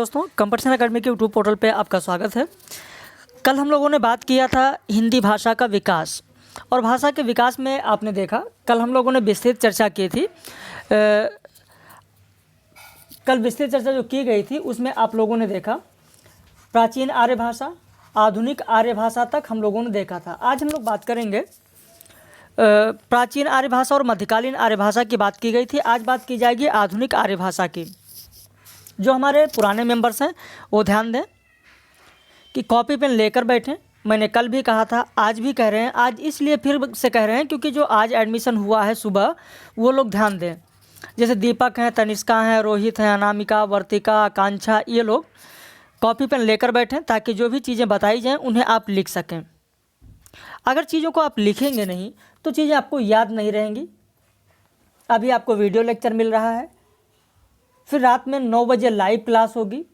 दोस्तों, competition academy के YouTube portal पे आपका स्वागत है। कल हम लोगों ने बात किया था हिंदी भाषा का विकास, और भाषा के विकास में आपने देखा कल हम लोगों ने विस्तृत चर्चा की थी। कल विस्तृत चर्चा जो की गई थी उसमें आप लोगों ने देखा प्राचीन आर्य भाषा, आधुनिक आर्य भाषा तक हम लोगों ने देखा था। आज हम लोग बात करेंगे प्राचीन आर्य भाषा और मध्यकालीन आर्य भाषा की बात की गई थी। आज बात की जाएगी आधुनिक आर्य भाषा की। जो हमारे पुराने मेंबर्स हैं वो ध्यान दें कि कॉपी पेन लेकर बैठें। मैंने कल भी कहा था, आज भी कह रहे हैं, आज इसलिए फिर से कह रहे हैं क्योंकि जो आज एडमिशन हुआ है सुबह, वो लोग ध्यान दें। जैसे दीपक हैं, तनिष्का हैं, रोहित हैं, अनामिका, वर्तिका, आकांक्षा, ये लोग कॉपी पेन लेकर बैठें ताकि जो भी चीज़ें बताई जाएँ उन्हें आप लिख सकें। अगर चीज़ों को आप लिखेंगे नहीं तो चीज़ें आपको याद नहीं रहेंगी। अभी आपको वीडियो लेक्चर मिल रहा है, फिर रात में 9 बजे लाइव क्लास होगी,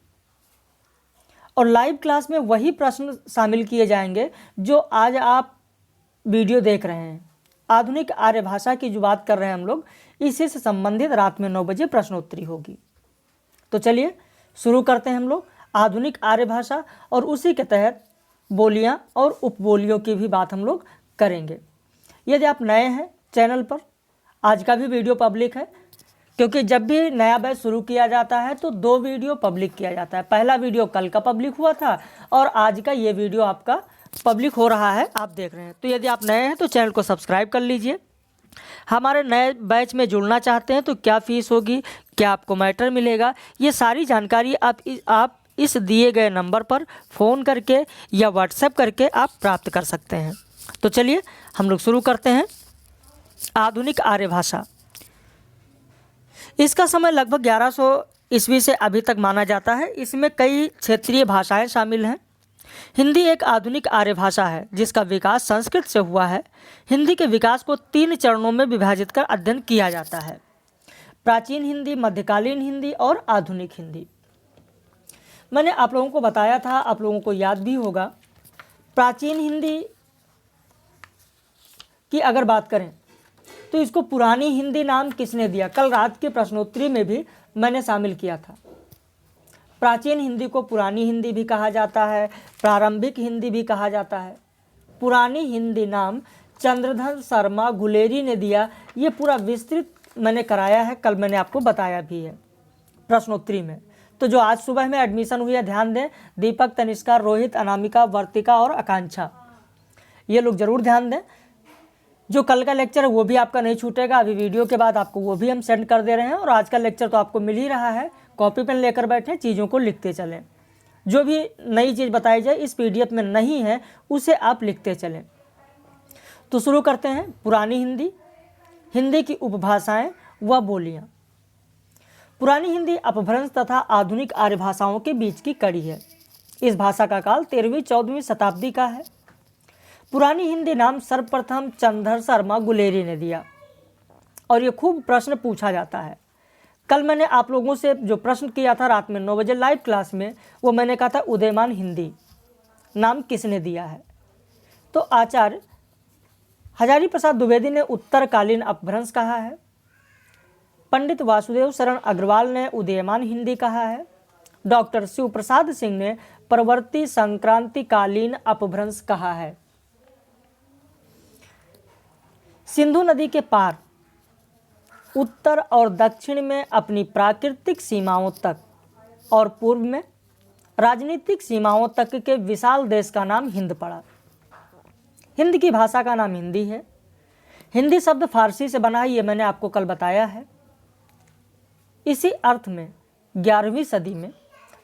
और लाइव क्लास में वही प्रश्न शामिल किए जाएंगे जो आज आप वीडियो देख रहे हैं। आधुनिक आर्य भाषा की जो बात कर रहे हैं हम लोग, इसी से संबंधित रात में 9 बजे प्रश्नोत्तरी होगी। तो चलिए शुरू करते हैं हम लोग आधुनिक आर्य भाषा, और उसी के तहत बोलियां और उपबोलियों की भी बात हम लोग करेंगे। यदि आप नए हैं चैनल पर, आज का भी वीडियो पब्लिक है, क्योंकि जब भी नया बैच शुरू किया जाता है तो 2 वीडियो पब्लिक किया जाता है। पहला वीडियो कल का पब्लिक हुआ था और आज का ये वीडियो आपका पब्लिक हो रहा है, आप देख रहे हैं। तो यदि आप नए हैं तो चैनल को सब्सक्राइब कर लीजिए। हमारे नए बैच में जुड़ना चाहते हैं तो क्या फ़ीस होगी, क्या आपको मैटर मिलेगा, ये सारी जानकारी आप इस दिए गए नंबर पर फ़ोन करके या व्हाट्सएप करके आप प्राप्त कर सकते हैं। तो चलिए हम लोग शुरू करते हैं आधुनिक आर्य भाषा। इसका समय लगभग 1100 ईस्वी से अभी तक माना जाता है। इसमें कई क्षेत्रीय भाषाएं शामिल हैं। हिंदी एक आधुनिक आर्य भाषा है जिसका विकास संस्कृत से हुआ है। हिंदी के विकास को 3 चरणों में विभाजित कर अध्ययन किया जाता है: प्राचीन हिंदी, मध्यकालीन हिंदी और आधुनिक हिंदी। मैंने आप लोगों को बताया था, आप लोगों को याद भी होगा, प्राचीन हिंदी की अगर बात करें तो इसको पुरानी हिंदी नाम किसने दिया? कल रात की प्रश्नोत्तरी में भी मैंने शामिल किया था। प्राचीन हिंदी को पुरानी हिंदी भी कहा जाता है, प्रारंभिक हिंदी भी कहा जाता है। पुरानी हिंदी नाम चंद्रधर शर्मा गुलेरी ने दिया। ये पूरा विस्तृत मैंने कराया है, कल मैंने आपको बताया भी है प्रश्नोत्तरी में। तो जो आज सुबह में एडमिशन हुई है, ध्यान दें, दीपक, तनिष्का, रोहित, अनामिका, वर्तिका और आकांक्षा, ये लोग ज़रूर ध्यान दें। जो कल का लेक्चर है वो भी आपका नहीं छूटेगा। अभी वीडियो के बाद आपको वो भी हम सेंड कर दे रहे हैं, और आज का लेक्चर तो आपको मिल ही रहा है। कॉपी पेन लेकर बैठें, चीज़ों को लिखते चलें। जो भी नई चीज़ बताई जाए इस PDF में नहीं है उसे आप लिखते चलें। तो शुरू करते हैं पुरानी हिंदी, हिंदी की उपभाषाएं व बोलियां। पुरानी हिंदी अपभ्रंश तथा आधुनिक आर्य भाषाओं के बीच की कड़ी है। इस भाषा का काल 13वीं-14वीं शताब्दी का है। पुरानी हिंदी नाम सर्वप्रथम चंद्रधर शर्मा गुलेरी ने दिया, और ये खूब प्रश्न पूछा जाता है। कल मैंने आप लोगों से जो प्रश्न किया था रात में 9 बजे लाइव क्लास में, वो मैंने कहा था उदयमान हिंदी नाम किसने दिया है? तो आचार्य हजारी प्रसाद द्विवेदी ने उत्तरकालीन अपभ्रंश कहा है। पंडित वासुदेव शरण अग्रवाल ने उदयमान हिंदी कहा है। डॉक्टर शिव प्रसाद सिंह ने प्रवर्ती संक्रांतिकालीन अपभ्रंश कहा है। सिंधु नदी के पार उत्तर और दक्षिण में अपनी प्राकृतिक सीमाओं तक और पूर्व में राजनीतिक सीमाओं तक के विशाल देश का नाम हिंद पड़ा। हिंद की भाषा का नाम हिंदी है। हिंदी शब्द फारसी से बना है, ये मैंने आपको कल बताया है। इसी अर्थ में 11वीं सदी में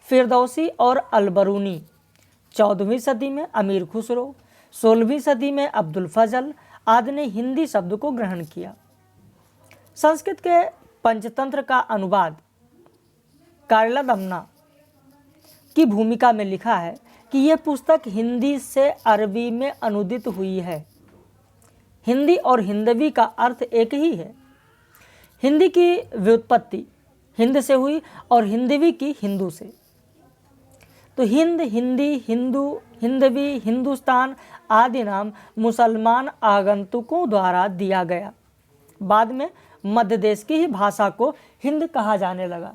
फिरदौसी और अलबरूनी, 14वीं सदी में अमीर खुसरो, 16वीं सदी में अब्दुल फजल आदि ने हिंदी शब्द को ग्रहण किया। संस्कृत के पंचतंत्र का अनुवाद कारला दमना की भूमिका में लिखा है कि यह पुस्तक हिंदी से अरबी में अनुदित हुई है। हिंदी और हिंदवी का अर्थ एक ही है। हिंदी की व्युत्पत्ति हिंद से हुई और हिंदवी की हिंदू से। तो हिंद, हिंदी, हिंदू, हिंदवी, हिंदुस्तान आदि नाम मुसलमान आगंतुकों द्वारा दिया गया। बाद में मध्य देश की ही भाषा को हिंद कहा जाने लगा।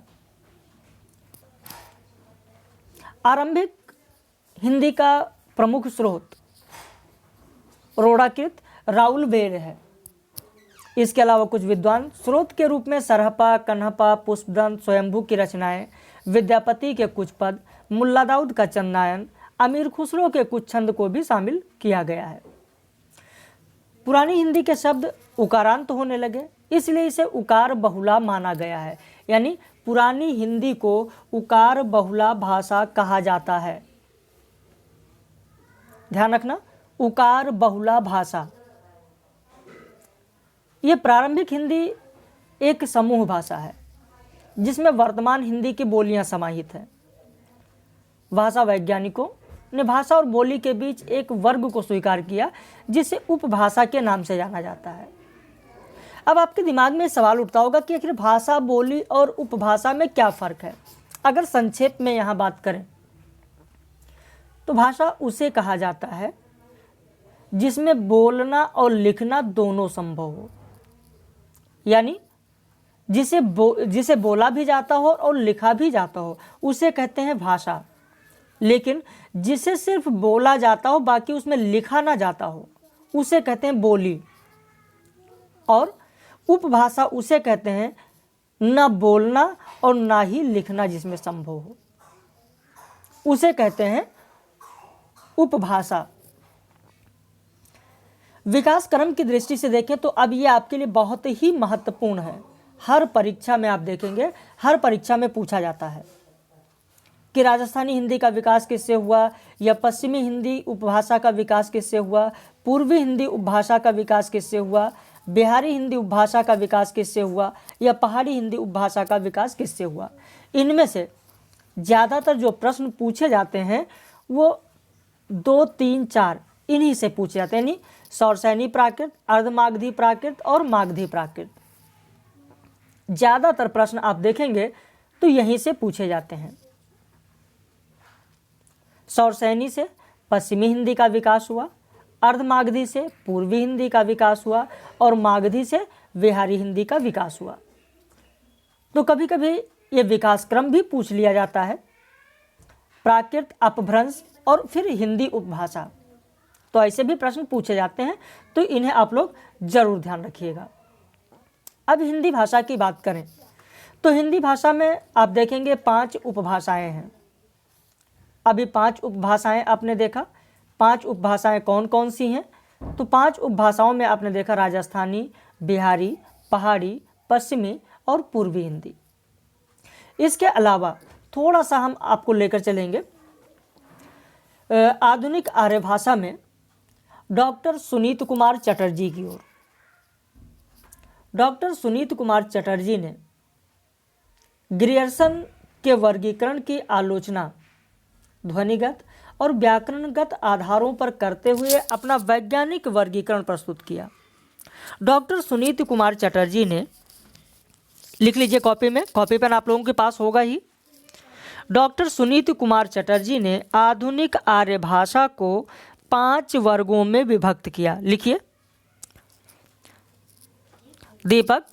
आरंभिक हिंदी का प्रमुख स्रोत रोड़ाकृत राउल बेर है। इसके अलावा कुछ विद्वान स्रोत के रूप में सरहपा, कन्हपा, पुष्पदंत, स्वयंभू की रचनाएं, विद्यापति के कुछ पद, मुल्ला दाऊद का चंदायन, अमीर खुसरो के कुछ छंद को भी शामिल किया गया है। पुरानी हिंदी के शब्द उकारांत होने लगे, इसलिए इसे उकार बहुला माना गया है। यानी पुरानी हिंदी को उकार बहुला भाषा कहा जाता है। ध्यान रखना, उकार बहुला भाषा। यह प्रारंभिक हिंदी एक समूह भाषा है जिसमें वर्तमान हिंदी की बोलियां समाहित हैं। भाषा वैज्ञानिकों ने भाषा और बोली के बीच एक वर्ग को स्वीकार किया जिसे उपभाषा के नाम से जाना जाता है। अब आपके दिमाग में सवाल उठता होगा कि आखिर भाषा, बोली और उपभाषा में क्या फ़र्क है। अगर संक्षेप में यहाँ बात करें तो भाषा उसे कहा जाता है जिसमें बोलना और लिखना दोनों संभव हो। यानी जिसे बोला भी जाता हो और लिखा भी जाता हो उसे कहते हैं भाषा। लेकिन जिसे सिर्फ बोला जाता हो, बाकी उसमें लिखा ना जाता हो, उसे कहते हैं बोली। और उपभाषा उसे कहते हैं न बोलना और ना ही लिखना जिसमें संभव हो, उसे कहते हैं उपभाषा। विकास क्रम की दृष्टि से देखें तो अब ये आपके लिए बहुत ही महत्वपूर्ण है। हर परीक्षा में आप देखेंगे, हर परीक्षा में पूछा जाता है कि राजस्थानी हिंदी का विकास किससे हुआ, या पश्चिमी हिंदी उपभाषा का विकास किससे हुआ, पूर्वी हिंदी उपभाषा का विकास किससे हुआ, बिहारी हिंदी उपभाषा का विकास किससे हुआ, या पहाड़ी हिंदी उपभाषा का विकास किससे हुआ। इनमें से ज़्यादातर जो प्रश्न पूछे जाते हैं वो 2, 3, 4 इन्हीं से पूछे जाते हैं, यानी सौरसैनी प्राकृत, अर्धमागधी प्राकृत और मागधी प्राकृत। ज़्यादातर प्रश्न आप देखेंगे तो यहीं से पूछे जाते हैं। सौरसैनी से पश्चिमी हिंदी का विकास हुआ, अर्धमागधी से पूर्वी हिंदी का विकास हुआ और मागधी से बिहारी हिंदी का विकास हुआ। तो कभी कभी ये विकास क्रम भी पूछ लिया जाता है। प्राकृत, अपभ्रंश और फिर हिंदी उपभाषा, तो ऐसे भी प्रश्न पूछे जाते हैं, तो इन्हें आप लोग जरूर ध्यान रखिएगा। अब हिंदी भाषा की बात करें तो हिंदी भाषा में आप देखेंगे 5 उपभाषाएं हैं। अभी 5 उपभाषाएं आपने देखा। 5 उपभाषाएं कौन कौन सी हैं? तो 5 उपभाषाओं में आपने देखा राजस्थानी, बिहारी, पहाड़ी, पश्चिमी और पूर्वी हिंदी। इसके अलावा थोड़ा सा हम आपको लेकर चलेंगे आधुनिक आर्य भाषा में डॉक्टर सुनीत कुमार चटर्जी की ओर। डॉक्टर सुनीत कुमार चटर्जी ने ग्रियर्सन के वर्गीकरण की आलोचना ध्वनिगत और व्याकरणगत आधारों पर करते हुए अपना वैज्ञानिक वर्गीकरण प्रस्तुत किया। डॉक्टर सुनीत कुमार चटर्जी ने, लिख लीजिए कॉपी में, कॉपी पेन आप लोगों के पास होगा ही। डॉक्टर सुनीत कुमार चटर्जी ने आधुनिक आर्य भाषा को 5 वर्गों में विभक्त किया। लिखिए, दीपक,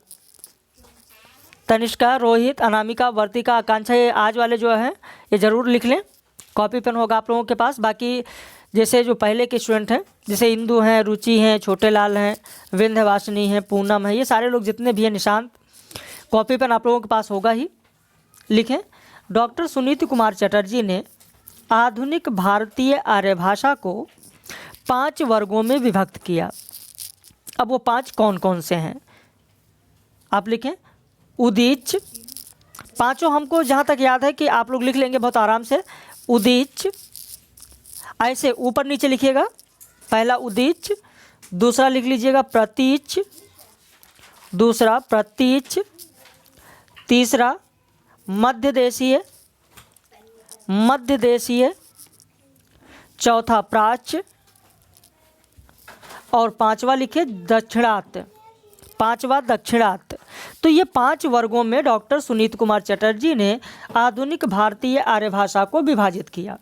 तनिष्का, रोहित, अनामिका, वर्तिका, आकांक्षा, ये आज वाले जो हैं ये ज़रूर लिख लें। कॉपी पेन होगा आप लोगों के पास। बाकी जैसे जो पहले के स्टूडेंट हैं, जैसे इंदु हैं, रुचि हैं, छोटे लाल हैं, विंध्यवासिनी हैं, पूनम है, ये सारे लोग जितने भी हैं, निशांत, कॉपी पेन आप लोगों के पास होगा ही। लिखें, डॉक्टर सुनीत कुमार चटर्जी ने आधुनिक भारतीय आर्य भाषा को 5 वर्गों में विभक्त किया। अब वो 5 कौन कौन से हैं आप लिखें। उदीच, पांचों हमको जहाँ तक याद है कि आप लोग लिख लेंगे बहुत आराम से। उदीच, ऐसे ऊपर नीचे लिखिएगा। पहला उदीच, दूसरा लिख लीजिएगा प्रतीच, दूसरा प्रतीच, तीसरा मध्य देशीय, चौथा प्राच्य और 5वां लिखिए दक्षिणात्य, 5वां दक्षिणात्य। तो ये 5 वर्गों में डॉक्टर सुनीत कुमार चटर्जी ने आधुनिक भारतीय आर्य भाषा को विभाजित किया।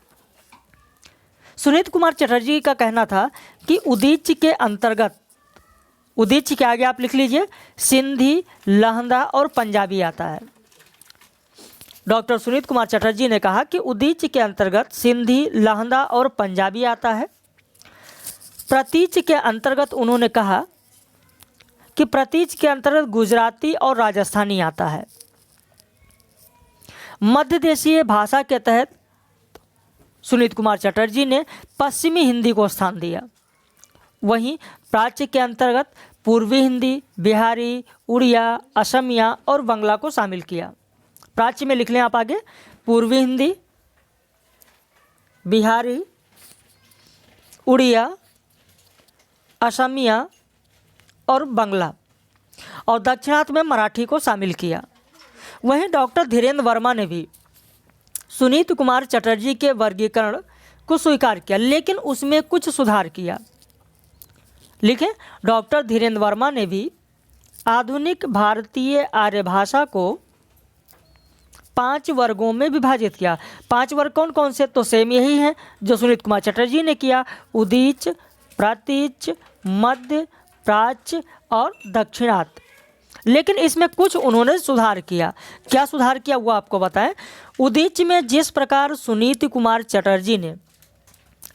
सुनीत कुमार चटर्जी का कहना था कि उदीच के अंतर्गत, उदीच के आगे आप लिख लीजिए सिंधी, लहंदा और पंजाबी आता है। डॉक्टर सुनीत कुमार चटर्जी ने कहा कि उदीच के अंतर्गत सिंधी, लहंदा और पंजाबी आता है। प्रतीच के अंतर्गत उन्होंने कहा कि प्रतीच के अंतर्गत गुजराती और राजस्थानी आता है। मध्य देशीय भाषा के तहत सुनीत कुमार चटर्जी ने पश्चिमी हिंदी को स्थान दिया। वहीं प्राच्य के अंतर्गत पूर्वी हिंदी, बिहारी, उड़िया, असमिया और बंगला को शामिल किया। प्राच्य में लिख लें आप आगे, पूर्वी हिंदी, बिहारी, उड़िया, असमिया और बंगला, और दक्षिणार्थ में मराठी को शामिल किया। वहीं डॉक्टर धीरेन्द्र वर्मा ने भी सुनीत कुमार चटर्जी के वर्गीकरण को स्वीकार किया, लेकिन उसमें कुछ सुधार किया। लिखें, डॉक्टर धीरेन्द्र वर्मा ने भी आधुनिक भारतीय आर्य भाषा को 5 वर्गों में विभाजित किया। 5 वर्ग कौन कौन से? तो सेम यही है जो सुनीत कुमार चटर्जी ने किया, उदीच, प्रातीच, मध्य, प्राच्य और दक्षिणार्थ। लेकिन इसमें कुछ उन्होंने सुधार किया। क्या सुधार किया वो आपको बताएं। उदीच में जिस प्रकार सुनीत कुमार चटर्जी ने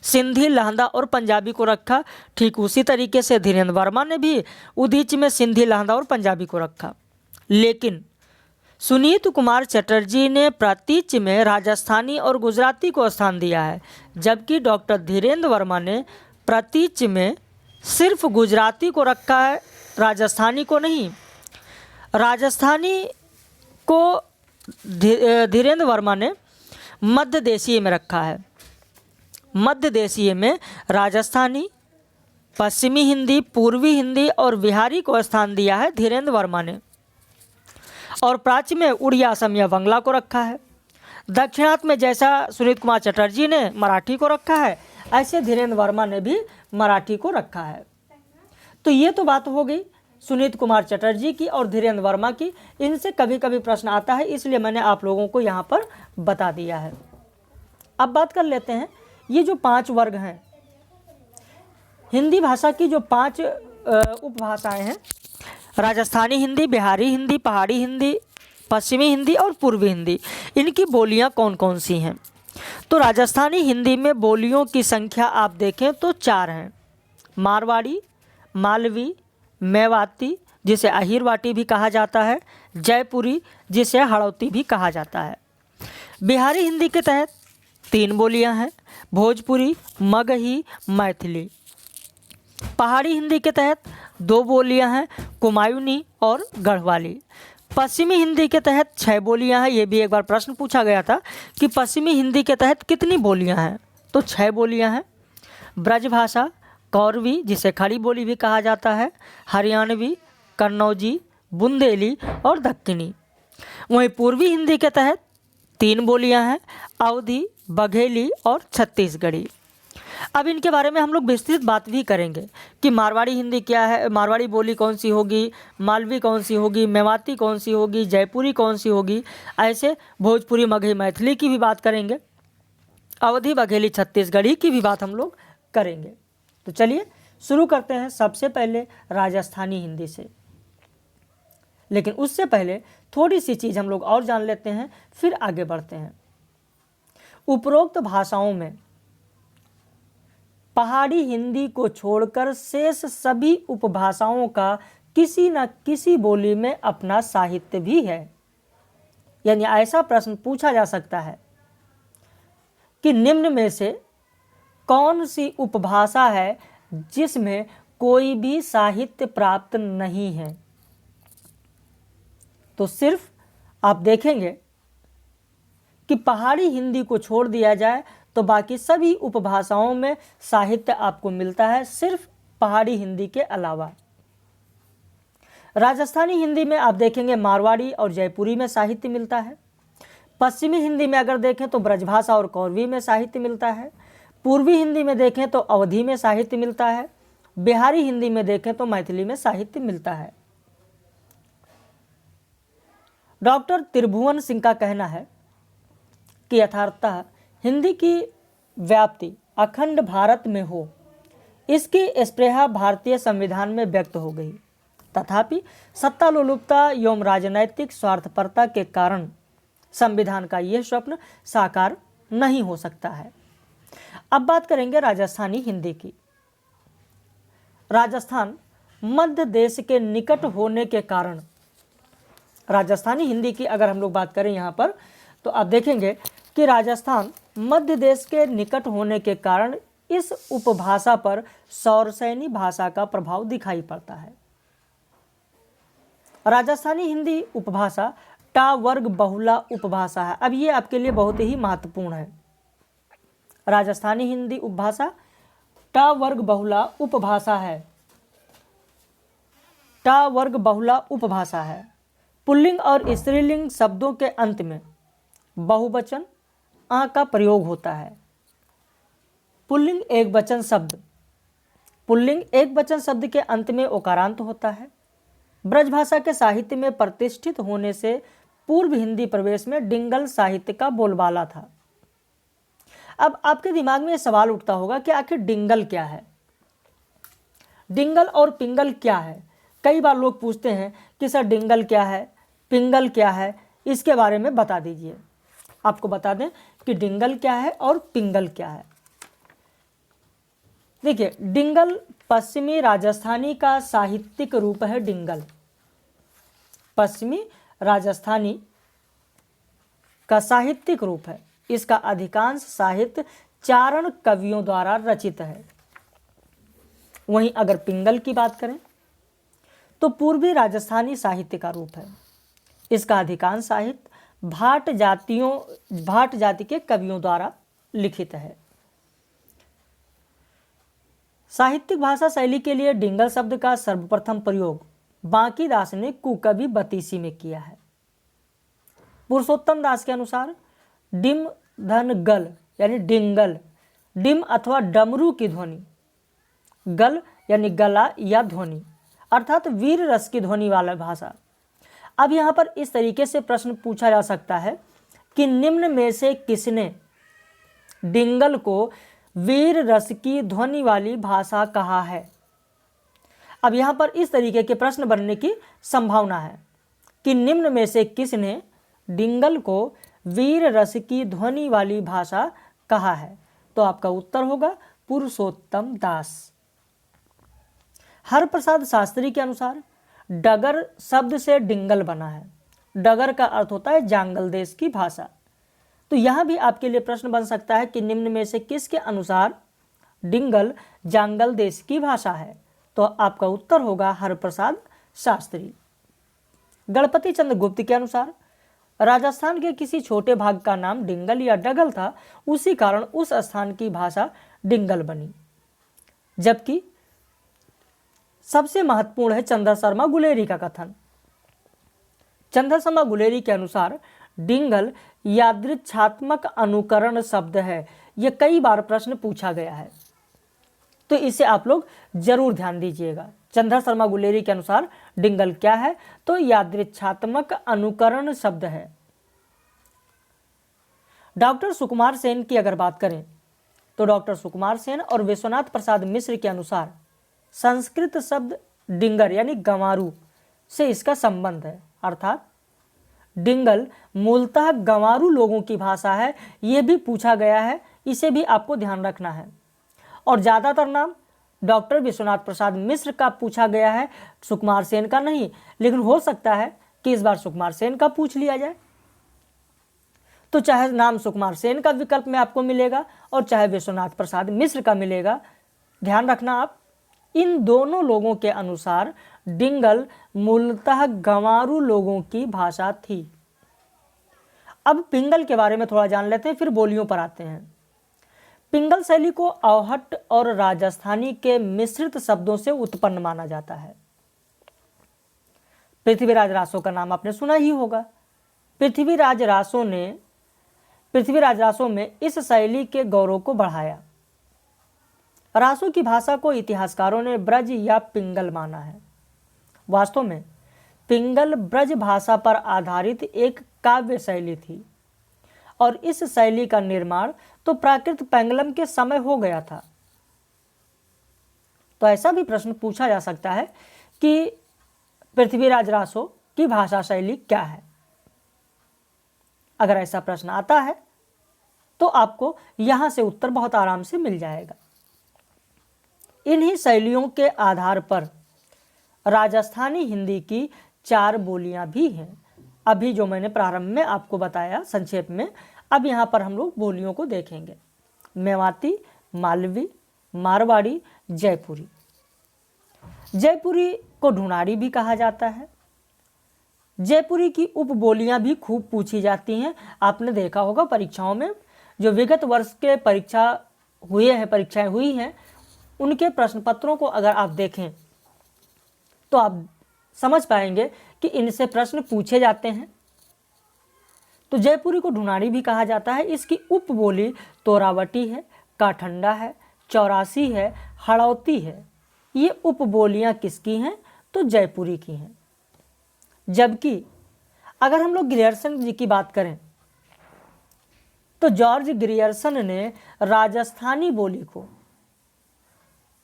सिंधी, लहंदा और पंजाबी को रखा, ठीक उसी तरीके से धीरेन्द्र वर्मा ने भी उदीच में सिंधी, लहंदा और पंजाबी को रखा। लेकिन सुनीत कुमार चटर्जी ने प्रतीच में राजस्थानी और गुजराती को स्थान दिया है, जबकि डॉक्टर धीरेन्द्र वर्मा ने प्रतीच में सिर्फ गुजराती को रखा है, राजस्थानी को नहीं। राजस्थानी को धीरेन्द्र वर्मा ने मध्य देशीय में रखा है। मध्य देशीय में राजस्थानी, पश्चिमी हिंदी, पूर्वी हिंदी और बिहारी को स्थान दिया है धीरेन्द्र वर्मा ने। और प्राच्य में उड़िया, असमिया, बंगला को रखा है। दक्षिणार्थ में जैसा सुनीत कुमार चटर्जी ने मराठी को रखा है, ऐसे धीरेन्द्र वर्मा ने भी मराठी को रखा है। तो ये तो बात हो गई सुनीत कुमार चटर्जी की और धीरेन्द्र वर्मा की। इनसे कभी कभी प्रश्न आता है, इसलिए मैंने आप लोगों को यहाँ पर बता दिया है। अब बात कर लेते हैं, ये जो 5 वर्ग हैं, हिंदी भाषा की जो 5 उपभाषाएं हैं, राजस्थानी हिंदी, बिहारी हिंदी, पहाड़ी हिंदी, पश्चिमी हिंदी और पूर्वी हिंदी, इनकी बोलियां कौन कौन सी हैं? तो राजस्थानी हिंदी में बोलियों की संख्या आप देखें तो 4 हैं। मारवाड़ी, मालवी, मेवाती जिसे अहिरवाटी भी कहा जाता है, जयपुरी जिसे हड़ौती भी कहा जाता है। बिहारी हिंदी के तहत 3 बोलियां हैं, भोजपुरी, मगही, मैथिली। पहाड़ी हिंदी के तहत 2 बोलियां हैं, कुमायूनी और गढ़वाली। पश्चिमी हिंदी के तहत 6 बोलियां हैं। ये भी एक बार प्रश्न पूछा गया था कि पश्चिमी हिंदी के तहत कितनी बोलियां हैं, तो 6 बोलियां हैं। ब्रजभाषा, कौरवी जिसे खड़ी बोली भी कहा जाता है, हरियाणवी, कन्नौजी, बुंदेली और दक्कनी। वहीं पूर्वी हिंदी के तहत 3 बोलियां हैं, अवधी, बघेली और छत्तीसगढ़ी। अब इनके बारे में हम लोग विस्तृत बात भी करेंगे कि मारवाड़ी हिंदी क्या है, मारवाड़ी बोली कौन सी होगी, मालवी कौन सी होगी, मेवाती कौन सी होगी, जयपुरी कौन सी होगी। ऐसे भोजपुरी, मगही, मैथिली की भी बात करेंगे, अवधी, बघेली, छत्तीसगढ़ी की भी बात हम लोग करेंगे। तो चलिए शुरू करते हैं सबसे पहले राजस्थानी हिंदी से। लेकिन उससे पहले थोड़ी सी चीज़ हम लोग और जान लेते हैं, फिर आगे बढ़ते हैं। उपरोक्त भाषाओं में पहाड़ी हिंदी को छोड़कर शेष सभी उपभाषाओं का किसी न किसी बोली में अपना साहित्य भी है। यानी ऐसा प्रश्न पूछा जा सकता है कि निम्न में से कौन सी उपभाषा है जिसमें कोई भी साहित्य प्राप्त नहीं है? तो सिर्फ आप देखेंगे कि पहाड़ी हिंदी को छोड़ दिया जाए तो बाकी सभी उपभाषाओं में साहित्य आपको मिलता है, सिर्फ पहाड़ी हिंदी के अलावा। राजस्थानी हिंदी में आप देखेंगे मारवाड़ी और जयपुरी में साहित्य मिलता है। पश्चिमी हिंदी में अगर देखें तो ब्रजभाषा और कौरवी में साहित्य मिलता है। पूर्वी हिंदी में देखें तो अवधी में साहित्य मिलता है। बिहारी हिंदी में देखें तो मैथिली में साहित्य मिलता है। डॉक्टर त्रिभुवन सिंह का कहना है कि यथार्थतः हिंदी की व्याप्ति अखंड भारत में हो, इसकी स्पृहा भारतीय संविधान में व्यक्त हो गई। तथापि सत्ता लोलुपता एवं राजनैतिक स्वार्थपरता के कारण संविधान का यह स्वप्न साकार नहीं हो सकता है। अब बात करेंगे राजस्थानी हिंदी की। राजस्थान मध्य देश के निकट होने के कारण, राजस्थानी हिंदी की अगर हम लोग बात करें यहाँ पर, तो आप देखेंगे कि राजस्थान मध्य देश के निकट होने के कारण इस उपभाषा पर सौरसैनी भाषा का प्रभाव दिखाई पड़ता है। राजस्थानी हिंदी उपभाषा टा वर्ग बहुला उपभाषा है। अब ये आपके लिए बहुत ही महत्वपूर्ण है। राजस्थानी हिंदी उपभाषा टा वर्ग बहुला उपभाषा है। टा वर्ग बहुला उपभाषा है। पुल्लिंग और स्त्रीलिंग शब्दों के अंत में बहुवचन आ का प्रयोग होता है। पुल्लिंग एक वचन शब्द के अंत में ओकारांत होता है। ब्रजभाषा के साहित्य में प्रतिष्ठित होने से पूर्व हिंदी प्रवेश में डिंगल साहित्य का बोलबाला था। अब आपके दिमाग में यह सवाल उठता होगा कि आखिर डिंगल क्या है, डिंगल और पिंगल क्या है। कई बार लोग पूछते हैं कि सर डिंगल क्या है, पिंगल क्या है, इसके बारे में बता दीजिए। आपको बता दें कि डिंगल क्या है और पिंगल क्या है। देखिए, डिंगल पश्चिमी राजस्थानी का साहित्यिक रूप है। डिंगल पश्चिमी राजस्थानी का साहित्यिक रूप है। इसका अधिकांश साहित्य चारण कवियों द्वारा रचित है। वहीं अगर पिंगल की बात करें तो पूर्वी राजस्थानी साहित्य का रूप है। इसका अधिकांश साहित्य भाट जाति के कवियों द्वारा लिखित है। साहित्यिक भाषा शैली के लिए डिंगल शब्द का सर्वप्रथम प्रयोग बांकीदास ने कुकवि बतीसी में किया है। पुरुषोत्तम दास के अनुसार डिम धन गल यानी डिंगल, डिम अथवा डमरू की ध्वनि, गल यानी गला या ध्वनि, अर्थात वीर रस की ध्वनि वाला भाषा। अब यहाँ पर इस तरीके से प्रश्न पूछा जा सकता है कि निम्न में से किसने डिंगल को वीर रस की ध्वनि वाली भाषा कहा है। अब यहाँ पर इस तरीके के प्रश्न बनने की संभावना है कि निम्न में से किसने डिंगल को वीर रस की ध्वनि वाली भाषा कहा है। तो आपका उत्तर होगा पुरुषोत्तम दास। हरप्रसाद शास्त्री के अनुसार डगर शब्द से डिंगल बना है। डगर का अर्थ होता है जांगल देश की भाषा। तो यहाँ भी आपके लिए प्रश्न बन सकता है कि निम्न में से किसके अनुसार डिंगल जांगल देश की भाषा है। तो आपका उत्तर होगा हरप्रसाद शास्त्री। गणपति चंद्र गुप्त के अनुसार राजस्थान के किसी छोटे भाग का नाम डिंगल या डगल था, उसी कारण उस स्थान की भाषा डिंगल बनी। जबकि सबसे महत्वपूर्ण है चंद्र शर्मा गुलेरी का कथन। चंद्र शर्मा गुलेरी के अनुसार डिंगल यादृच्छात्मक अनुकरण शब्द है। यह कई बार प्रश्न पूछा गया है, तो इसे आप लोग जरूर ध्यान दीजिएगा। चंद्र शर्मा गुलेरी के अनुसार डिंगल क्या है, तो यादृच्छात्मक अनुकरण शब्द है। डॉक्टर सुकुमार सेन की अगर बात करें तो डॉक्टर सुकुमार सेन और विश्वनाथ प्रसाद मिश्र के अनुसार संस्कृत शब्द डिंगर यानी गंवारू से इसका संबंध है। अर्थात डिंगल मूलतः गंवारू लोगों की भाषा है, यह भी पूछा गया है, इसे भी आपको ध्यान रखना है। और ज़्यादातर नाम डॉक्टर विश्वनाथ प्रसाद मिश्र का पूछा गया है, सुकुमार सेन का नहीं। लेकिन हो सकता है कि इस बार सुकुमार सेन का पूछ लिया जाए, तो चाहे नाम सुकुमार सेन का विकल्प में आपको मिलेगा और चाहे विश्वनाथ प्रसाद मिश्र का मिलेगा। ध्यान रखना आप, इन दोनों लोगों के अनुसार डिंगल मूलतः गंवारू लोगों की भाषा थी। अब पिंगल के बारे में थोड़ा जान लेते हैं, फिर बोलियों पर आते हैं। पिंगल शैली को अवहट्ट और राजस्थानी के मिश्रित शब्दों से उत्पन्न माना जाता है। पृथ्वीराज रासो का नाम आपने सुना ही होगा। पृथ्वीराज रासो में इस शैली के गौरव को बढ़ाया। रासो की भाषा को इतिहासकारों ने ब्रज या पिंगल माना है। वास्तव में पिंगल ब्रज भाषा पर आधारित एक काव्य शैली थी और इस शैली का निर्माण तो प्राकृत पेंगलम के समय हो गया था। तो ऐसा भी प्रश्न पूछा जा सकता है कि पृथ्वीराज रासो की भाषा शैली क्या है। अगर ऐसा प्रश्न आता है तो आपको यहाँ से उत्तर बहुत आराम से मिल जाएगा। इन्हीं शैलियों के आधार पर राजस्थानी हिंदी की 4 बोलियां भी हैं। अभी जो मैंने प्रारंभ में आपको बताया संक्षेप में, अब यहाँ पर हम लोग बोलियों को देखेंगे। मेवाती, मालवी, मारवाड़ी, जयपुरी। जयपुरी को ढूंढाड़ी भी कहा जाता है। जयपुरी की उपबोलियां भी खूब पूछी जाती हैं। आपने देखा होगा परीक्षाओं में, जो विगत वर्ष के परीक्षाएं हुई हैं, उनके प्रश्न पत्रों को अगर आप देखें तो आप समझ पाएंगे कि इनसे प्रश्न पूछे जाते हैं। तो जयपुरी को ढूंढाड़ी भी कहा जाता है। इसकी उपबोली तोरावटी है, काठंडा है, चौरासी है, हड़ौती है। ये उपबोलियां किसकी हैं? तो जयपुरी की हैं। जबकि अगर हम लोग ग्रियर्सन जी की बात करें तो जॉर्ज ग्रियर्सन ने राजस्थानी बोली को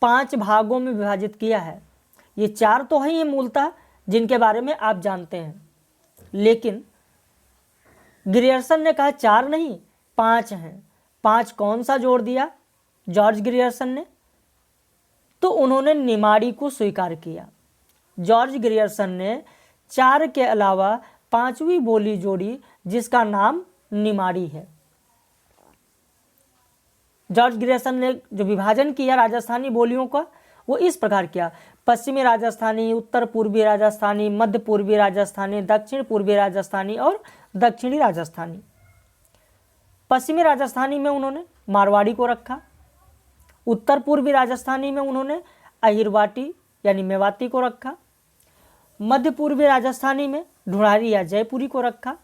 5 भागों में विभाजित किया है। ये 4 तो हैं ये मूलतः, जिनके बारे में आप जानते हैं, लेकिन ग्रियर्सन ने कहा 4 नहीं 5 हैं। 5 कौन सा जोड़ दिया जॉर्ज ग्रियर्सन ने? तो उन्होंने निमाड़ी को स्वीकार किया। जॉर्ज ग्रियर्सन ने 4 के अलावा 5वीं बोली जोड़ी, जिसका नाम निमाड़ी है। जॉर्ज ग्रियर्सन ने जो विभाजन किया राजस्थानी बोलियों का, वो इस प्रकार किया: पश्चिमी राजस्थानी, उत्तर पूर्वी राजस्थानी, मध्य पूर्वी राजस्थानी, दक्षिण पूर्वी राजस्थानी और दक्षिणी राजस्थानी। पश्चिमी राजस्थानी में उन्होंने मारवाड़ी को रखा। उत्तर पूर्वी राजस्थानी में उन्होंने अहिरवाटी यानी मेवाती को रखा। मध्य पूर्वी राजस्थानी में ढूंढाड़ी या जयपुरी को रखा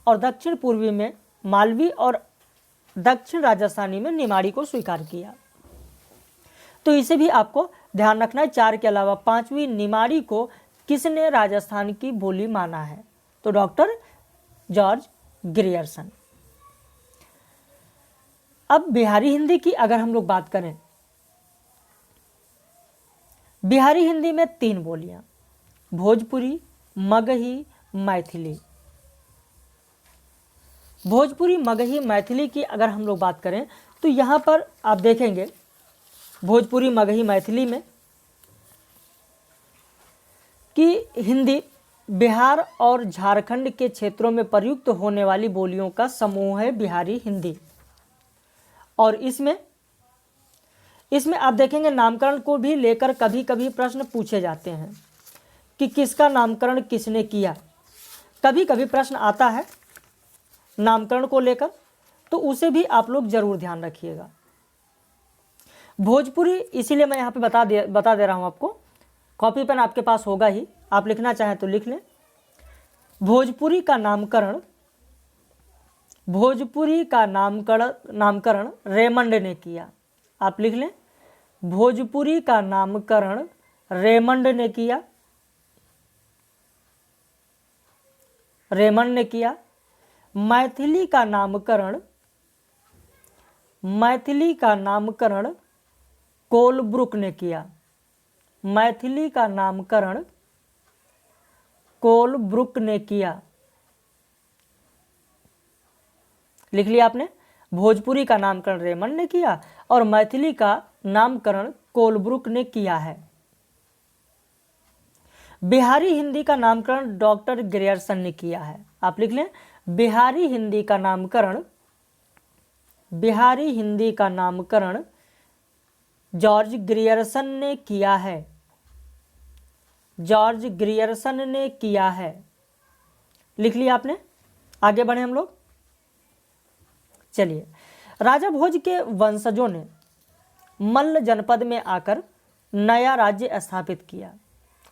और दक्षिण पूर्वी में मालवी और दक्षिण राजस्थानी में निमाड़ी को स्वीकार किया। तो इसे भी आपको ध्यान रखना है। 4 के अलावा 5वीं निमाड़ी को किसने राजस्थान की बोली माना है? तो डॉक्टर जॉर्ज ग्रियर्सन। अब बिहारी हिंदी की अगर हम लोग बात करें, बिहारी हिंदी में 3 बोलियां: भोजपुरी, मगही, मैथिली। भोजपुरी, मगही, मैथिली की अगर हम लोग बात करें तो यहाँ पर आप देखेंगे भोजपुरी, मगही, मैथिली में कि हिंदी बिहार और झारखंड के क्षेत्रों में प्रयुक्त होने वाली बोलियों का समूह है बिहारी हिंदी। और इसमें आप देखेंगे नामकरण को भी लेकर कभी कभी प्रश्न पूछे जाते हैं कि किसका नामकरण किसने किया। कभी कभी प्रश्न आता है नामकरण को लेकर, तो उसे भी आप लोग जरूर ध्यान रखिएगा। भोजपुरी इसीलिए मैं यहाँ पे बता दे रहा हूँ आपको। कॉपी पेन आपके पास होगा ही, आप लिखना चाहें तो लिख लें। भोजपुरी का नामकरण रेमंड ने किया। आप लिख लें, भोजपुरी का नामकरण रेमंड ने किया। मैथिली का नामकरण कोलब्रुक ने किया। मैथिली का नामकरण कोलब्रुक ने किया। लिख लिया आपने? भोजपुरी का नामकरण रेमंड ने किया और मैथिली का नामकरण कोलब्रुक ने किया है। बिहारी हिंदी का नामकरण डॉक्टर ग्रियर्सन ने किया है। आप लिख लें, बिहारी हिंदी का नामकरण जॉर्ज ग्रियर्सन ने किया है। जॉर्ज ग्रियर्सन ने किया है। लिख लिया आपने? आगे बढ़े हम लोग। चलिए, राजा भोज के वंशजों ने मल्ल जनपद में आकर नया राज्य स्थापित किया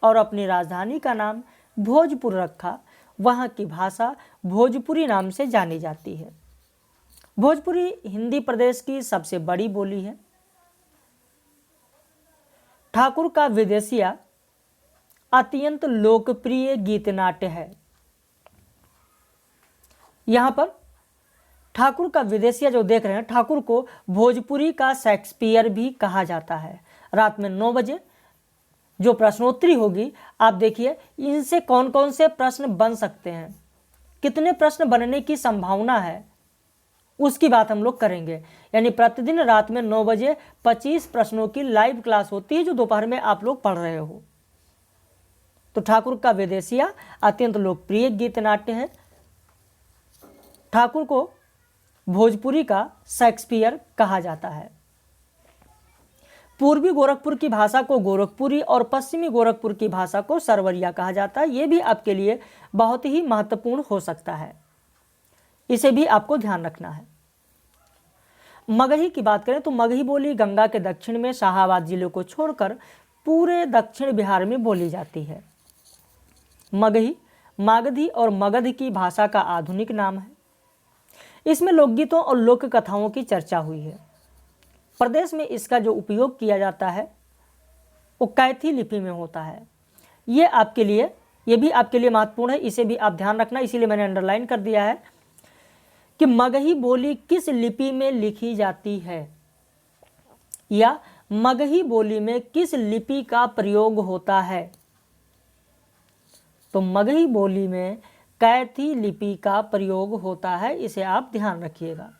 और अपनी राजधानी का नाम भोजपुर रखा। वहाँ की भाषा भोजपुरी नाम से जानी जाती है। भोजपुरी हिंदी प्रदेश की सबसे बड़ी बोली है। ठाकुर का विदेशिया अत्यंत लोकप्रिय गीत नाट्य है। यहाँ पर ठाकुर का विदेशिया जो देख रहे हैं, ठाकुर को भोजपुरी का शेक्सपियर भी कहा जाता है। रात में 9 बजे जो प्रश्नोत्तरी होगी, आप देखिए इनसे कौन कौन से प्रश्न बन सकते हैं। कितने प्रश्न बनने की संभावना है उसकी बात हम लोग करेंगे। यानी प्रतिदिन रात में 9 बजे 25 प्रश्नों की लाइव क्लास होती है जो दोपहर में आप लोग पढ़ रहे हो। तो ठाकुर का विदेशिया अत्यंत लोकप्रिय गीत नाट्य है। ठाकुर को भोजपुरी का शेक्सपियर कहा जाता है। पूर्वी गोरखपुर की भाषा को गोरखपुरी और पश्चिमी गोरखपुर की भाषा को सरवरिया कहा जाता है। ये भी आपके लिए बहुत ही महत्वपूर्ण हो सकता है, इसे भी आपको ध्यान रखना है। मगही की बात करें तो मगही बोली गंगा के दक्षिण में शाहाबाद जिले को छोड़कर पूरे दक्षिण बिहार में बोली जाती है। मगही मागधी और मगध की भाषा का आधुनिक नाम है। इसमें लोकगीतों और लोक कथाओं की चर्चा हुई है। प्रदेश में इसका जो उपयोग किया जाता है वो कैथी लिपि में होता है। ये भी आपके लिए महत्वपूर्ण है, इसे भी आप ध्यान रखना, इसीलिए मैंने अंडरलाइन कर दिया है कि मगही बोली किस लिपि में लिखी जाती है या मगही बोली में किस लिपि का प्रयोग होता है। तो मगही बोली में कैथी लिपि का प्रयोग होता है, इसे आप ध्यान रखिएगा।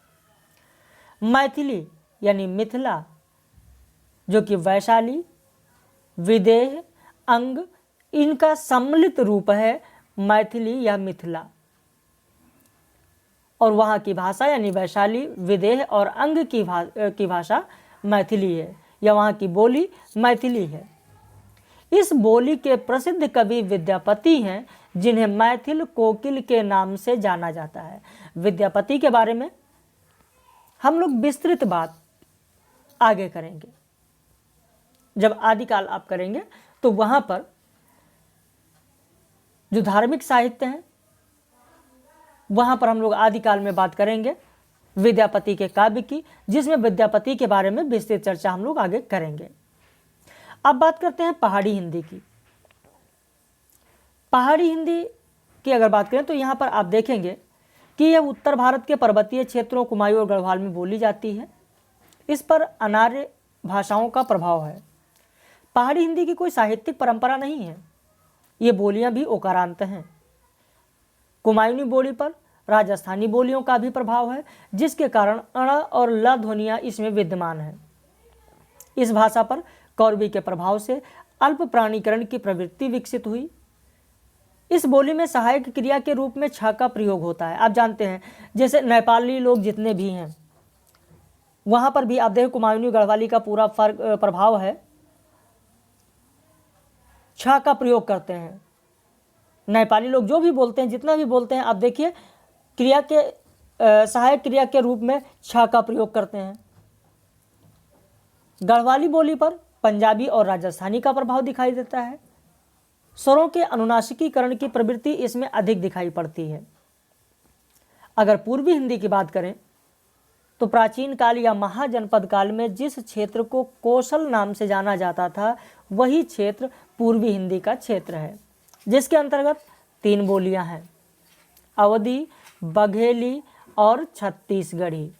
मैथिली यानी मिथिला जो कि वैशाली, विदेह, अंग इनका सम्मिलित रूप है मैथिली या मिथिला, और वहाँ की भाषा यानी वैशाली, विदेह और अंग की भाषा मैथिली है या वहाँ की बोली मैथिली है। इस बोली के प्रसिद्ध कवि विद्यापति हैं जिन्हें मैथिल कोकिल के नाम से जाना जाता है। विद्यापति के बारे में हम लोग विस्तृत बात आगे करेंगे। जब आदिकाल आप करेंगे तो वहां पर जो धार्मिक साहित्य है वहां पर हम लोग आदिकाल में बात करेंगे विद्यापति के काव्य की, जिसमें विद्यापति के बारे में विस्तृत चर्चा हम लोग आगे करेंगे। अब बात करते हैं पहाड़ी हिंदी की। पहाड़ी हिंदी की अगर बात करें तो यहाँ पर आप देखेंगे कि यह उत्तर भारत के पर्वतीय क्षेत्रों कुमाऊं और गढ़वाल में बोली जाती है। इस पर अनार्य भाषाओं का प्रभाव है। पहाड़ी हिंदी की कोई साहित्यिक परंपरा नहीं है, ये बोलियां भी ओकारांत हैं। कुमायूनी बोली पर राजस्थानी बोलियों का भी प्रभाव है, जिसके कारण अण और ल ध्वनियां इसमें विद्यमान है। इस भाषा पर कौरवी के प्रभाव से अल्प प्राणीकरण की प्रवृत्ति विकसित हुई। इस बोली में सहायक क्रिया के रूप में छ का प्रयोग होता है। आप जानते हैं जैसे नेपाली लोग जितने भी हैं वहां पर भी आप देखो कुमायूनी गढ़वाली का पूरा प्रभाव है, छ का प्रयोग करते हैं। नेपाली लोग जो भी बोलते हैं, जितना भी बोलते हैं, आप देखिए क्रिया के सहायक क्रिया के रूप में छ का प्रयोग करते हैं। गढ़वाली बोली पर पंजाबी और राजस्थानी का प्रभाव दिखाई देता है। स्वरों के अनुनासिकीकरण की प्रवृत्ति इसमें अधिक दिखाई पड़ती है। अगर पूर्वी हिंदी की बात करें तो प्राचीन काल या महाजनपद काल में जिस क्षेत्र को कोसल नाम से जाना जाता था वही क्षेत्र पूर्वी हिंदी का क्षेत्र है, जिसके अंतर्गत 3 बोलियां हैं, अवधी, बघेली और छत्तीसगढ़ी।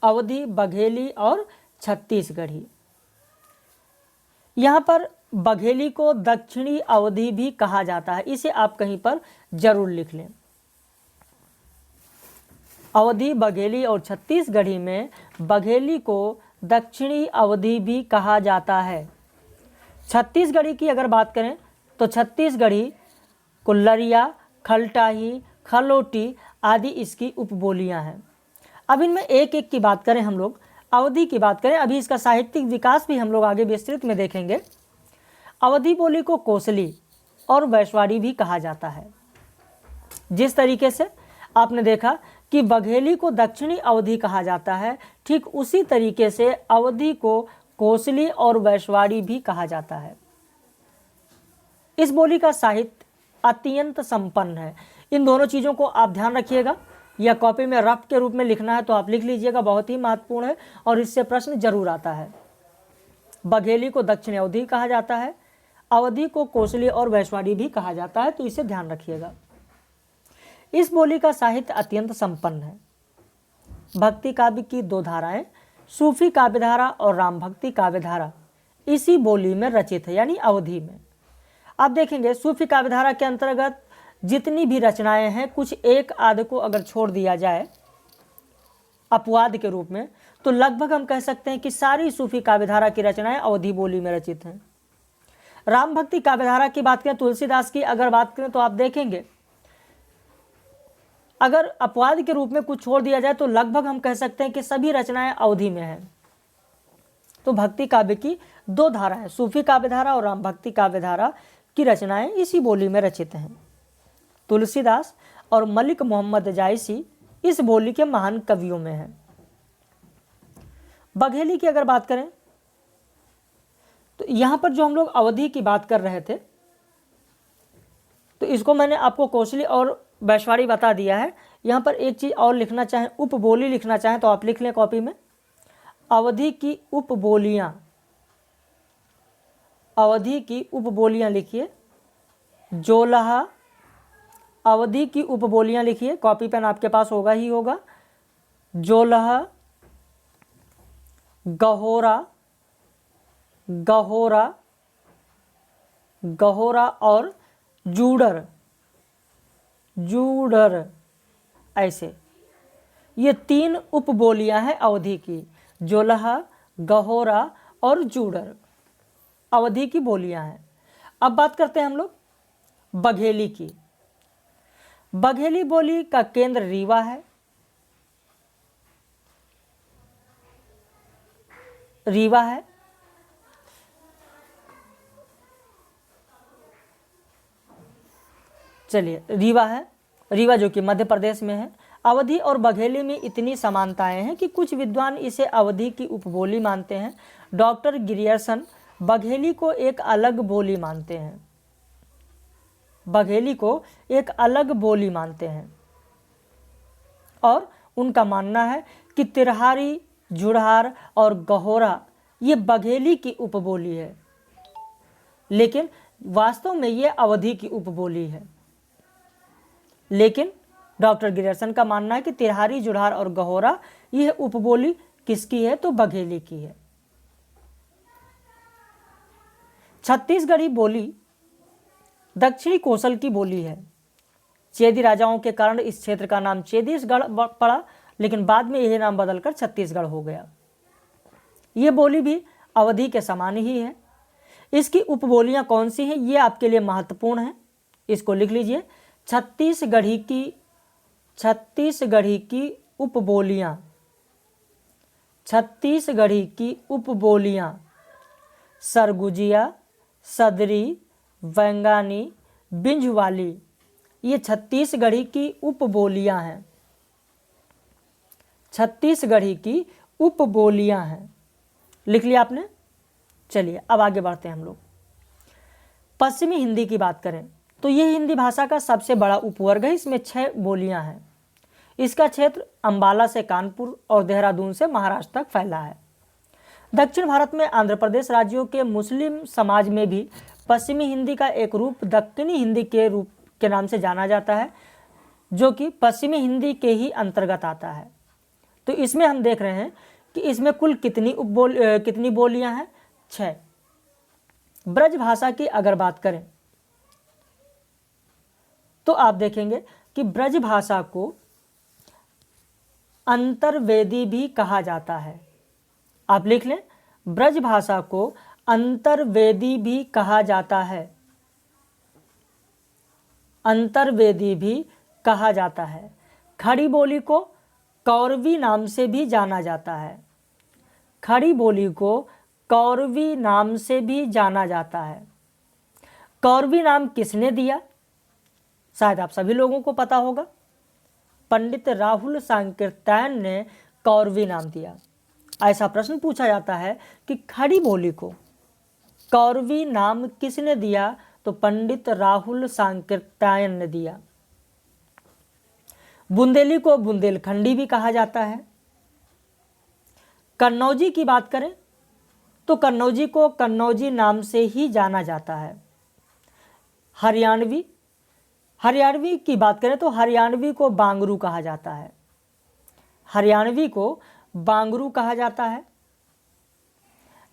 अवधी, बघेली और छत्तीसगढ़ी। यहाँ पर बघेली को दक्षिणी अवधी भी कहा जाता है, इसे आप कहीं पर जरूर लिख लें। अवधी, बघेली और छत्तीसगढ़ी में बघेली को दक्षिणी अवधी भी कहा जाता है। छत्तीसगढ़ी की अगर बात करें तो छत्तीसगढ़ी को लरिया, खलटाही, खलोटी आदि इसकी उपबोलियां हैं। अब इनमें एक एक की बात करें, हम लोग अवधी की बात करें, अभी इसका साहित्यिक विकास भी हम लोग आगे विस्तृत में देखेंगे। अवधी बोली को कोसली और वैश्वाड़ी भी कहा जाता है। जिस तरीके से आपने देखा कि बघेली को दक्षिणी अवधी कहा जाता है, ठीक उसी तरीके से अवधी को कोसली और वैश्वाड़ी भी कहा जाता है। इस बोली का साहित्य अत्यंत संपन्न है। इन दोनों चीज़ों को आप ध्यान रखिएगा, या कॉपी में रफ के रूप में लिखना है तो आप लिख लीजिएगा, बहुत ही महत्वपूर्ण है और इससे प्रश्न जरूर आता है। बघेली को दक्षिणी अवधी कहा जाता है, अवधी को कोसली और वैश्वाड़ी भी कहा जाता है, तो इसे ध्यान रखिएगा। इस बोली का साहित्य अत्यंत संपन्न है। भक्ति काव्य की 2 धाराएं, सूफी काव्यधारा और राम भक्ति काव्यधारा इसी बोली में रचित है, यानी अवधी में। आप देखेंगे सूफी काव्यधारा के अंतर्गत जितनी भी रचनाएं हैं, कुछ एक आध को अगर छोड़ दिया जाए अपवाद के रूप में, तो लगभग हम कह सकते हैं कि सारी सूफी काव्यधारा की रचनाएं अवधी बोली में रचित हैं। राम भक्ति काव्यधारा की बात करें, तुलसीदास की अगर बात करें, तो आप देखेंगे अगर अपवाद के रूप में कुछ छोड़ दिया जाए तो लगभग हम कह सकते हैं कि सभी रचनाएं अवधी में हैं। तो भक्ति काव्य की दो धारा है, सूफी काव्यधारा और राम भक्ति काव्यधारा की रचनाएं इसी बोली में रचित हैं। तुलसीदास और मलिक मोहम्मद जायसी इस बोली के महान कवियों में हैं। बघेली की अगर बात करें, तो यहां पर जो हम लोग अवधी की बात कर रहे थे, तो इसको मैंने आपको कोसली और वैश्वाड़ी बता दिया है। यहां पर एक चीज और लिखना चाहें, उपबोली लिखना चाहें तो आप लिख लें कॉपी में, अवधी की उपबोलियां, अवधी की उपबोलियां लिखिए। जोलहा, अवधी की उपबोलियां लिखिए, कॉपी पेन आपके पास होगा ही होगा। जोलहा, गहोरा, गहोरा, गहोरा और जूडर, जूडर, ऐसे ये तीन उपबोलियां हैं अवधी की। जोलहा, गहोरा और जूडर अवधी की बोलियां हैं। अब बात करते हैं हम लोग बघेली की। बघेली बोली का केंद्र रीवा है। रीवा है। चलिए, रीवा है, रीवा जो कि मध्य प्रदेश में है। अवधी और बघेली में इतनी समानताएं हैं कि कुछ विद्वान इसे अवधी की उपबोली मानते हैं। डॉक्टर गिरियर्सन बघेली को एक अलग बोली मानते हैं, बघेली को एक अलग बोली मानते हैं और उनका मानना है कि तिरहारी, जुड़हार और गहोरा ये बघेली की उपबोली है, लेकिन वास्तव में ये अवधी की उपबोली है। लेकिन डॉक्टर गिरियर्सन का मानना है कि तिरहारी, जुड़हार और गहोरा यह उपबोली किसकी है, तो बघेली की है। छत्तीसगढ़ी बोली दक्षिणी कोसल की बोली है। चेदी राजाओं के कारण इस क्षेत्र का नाम चेदीसगढ़ पड़ा, लेकिन बाद में यह नाम बदलकर छत्तीसगढ़ हो गया। यह बोली भी अवधी के समान ही है। इसकी उपबोलियां कौन सी हैं, ये आपके लिए महत्वपूर्ण है, इसको लिख लीजिए। छत्तीसगढ़ी की उपबोलियां, छत्तीसगढ़ी की उपबोलियां सरगुजिया, सदरी, बैंगानी, बिंझवाली, ये छत्तीसगढ़ी की उपबोलियां हैं। छत्तीसगढ़ी की उपबोलियां हैं, लिख लिया आपने। चलिए अब आगे बढ़ते हैं हम लोग। पश्चिमी हिंदी की बात करें तो यह हिंदी भाषा का सबसे बड़ा उपवर्ग है। इसमें 6 बोलियां हैं। इसका क्षेत्र अंबाला से कानपुर और देहरादून से महाराष्ट्र तक फैला है। दक्षिण भारत में आंध्र प्रदेश राज्यों के मुस्लिम समाज में भी पश्चिमी हिंदी का एक रूप दक्षिणी हिंदी के रूप के नाम से जाना जाता है, जो कि पश्चिमी हिंदी के ही अंतर्गत आता है। तो इसमें हम देख रहे हैं कि इसमें कुल कितनी बोलियां हैं, 6। ब्रज भाषा की अगर बात करें तो आप देखेंगे कि ब्रज भाषा को अंतर्वेदी भी कहा जाता है। आप लिख लें, ब्रज भाषा को अंतर्वेदी भी कहा जाता है। अंतर्वेदी भी कहा जाता है। खड़ी बोली को कौरवी नाम से भी जाना जाता है। खड़ी बोली को कौरवी नाम से भी जाना जाता है। कौरवी नाम किसने दिया, शायद आप सभी लोगों को पता होगा। पंडित राहुल सांकृत्यायन ने कौरवी नाम दिया। ऐसा प्रश्न पूछा जाता है कि खड़ी बोली को कौरवी नाम किसने दिया, तो पंडित राहुल सांकृत्यायन ने दिया। बुंदेली को बुंदेलखंडी भी कहा जाता है। कन्नौजी की बात करें तो कन्नौजी को कन्नौजी नाम से ही जाना जाता है। हरियाणवी की बात करें तो हरियाणवी को बांगरू कहा जाता है। हरियाणवी को बांगरू कहा जाता है।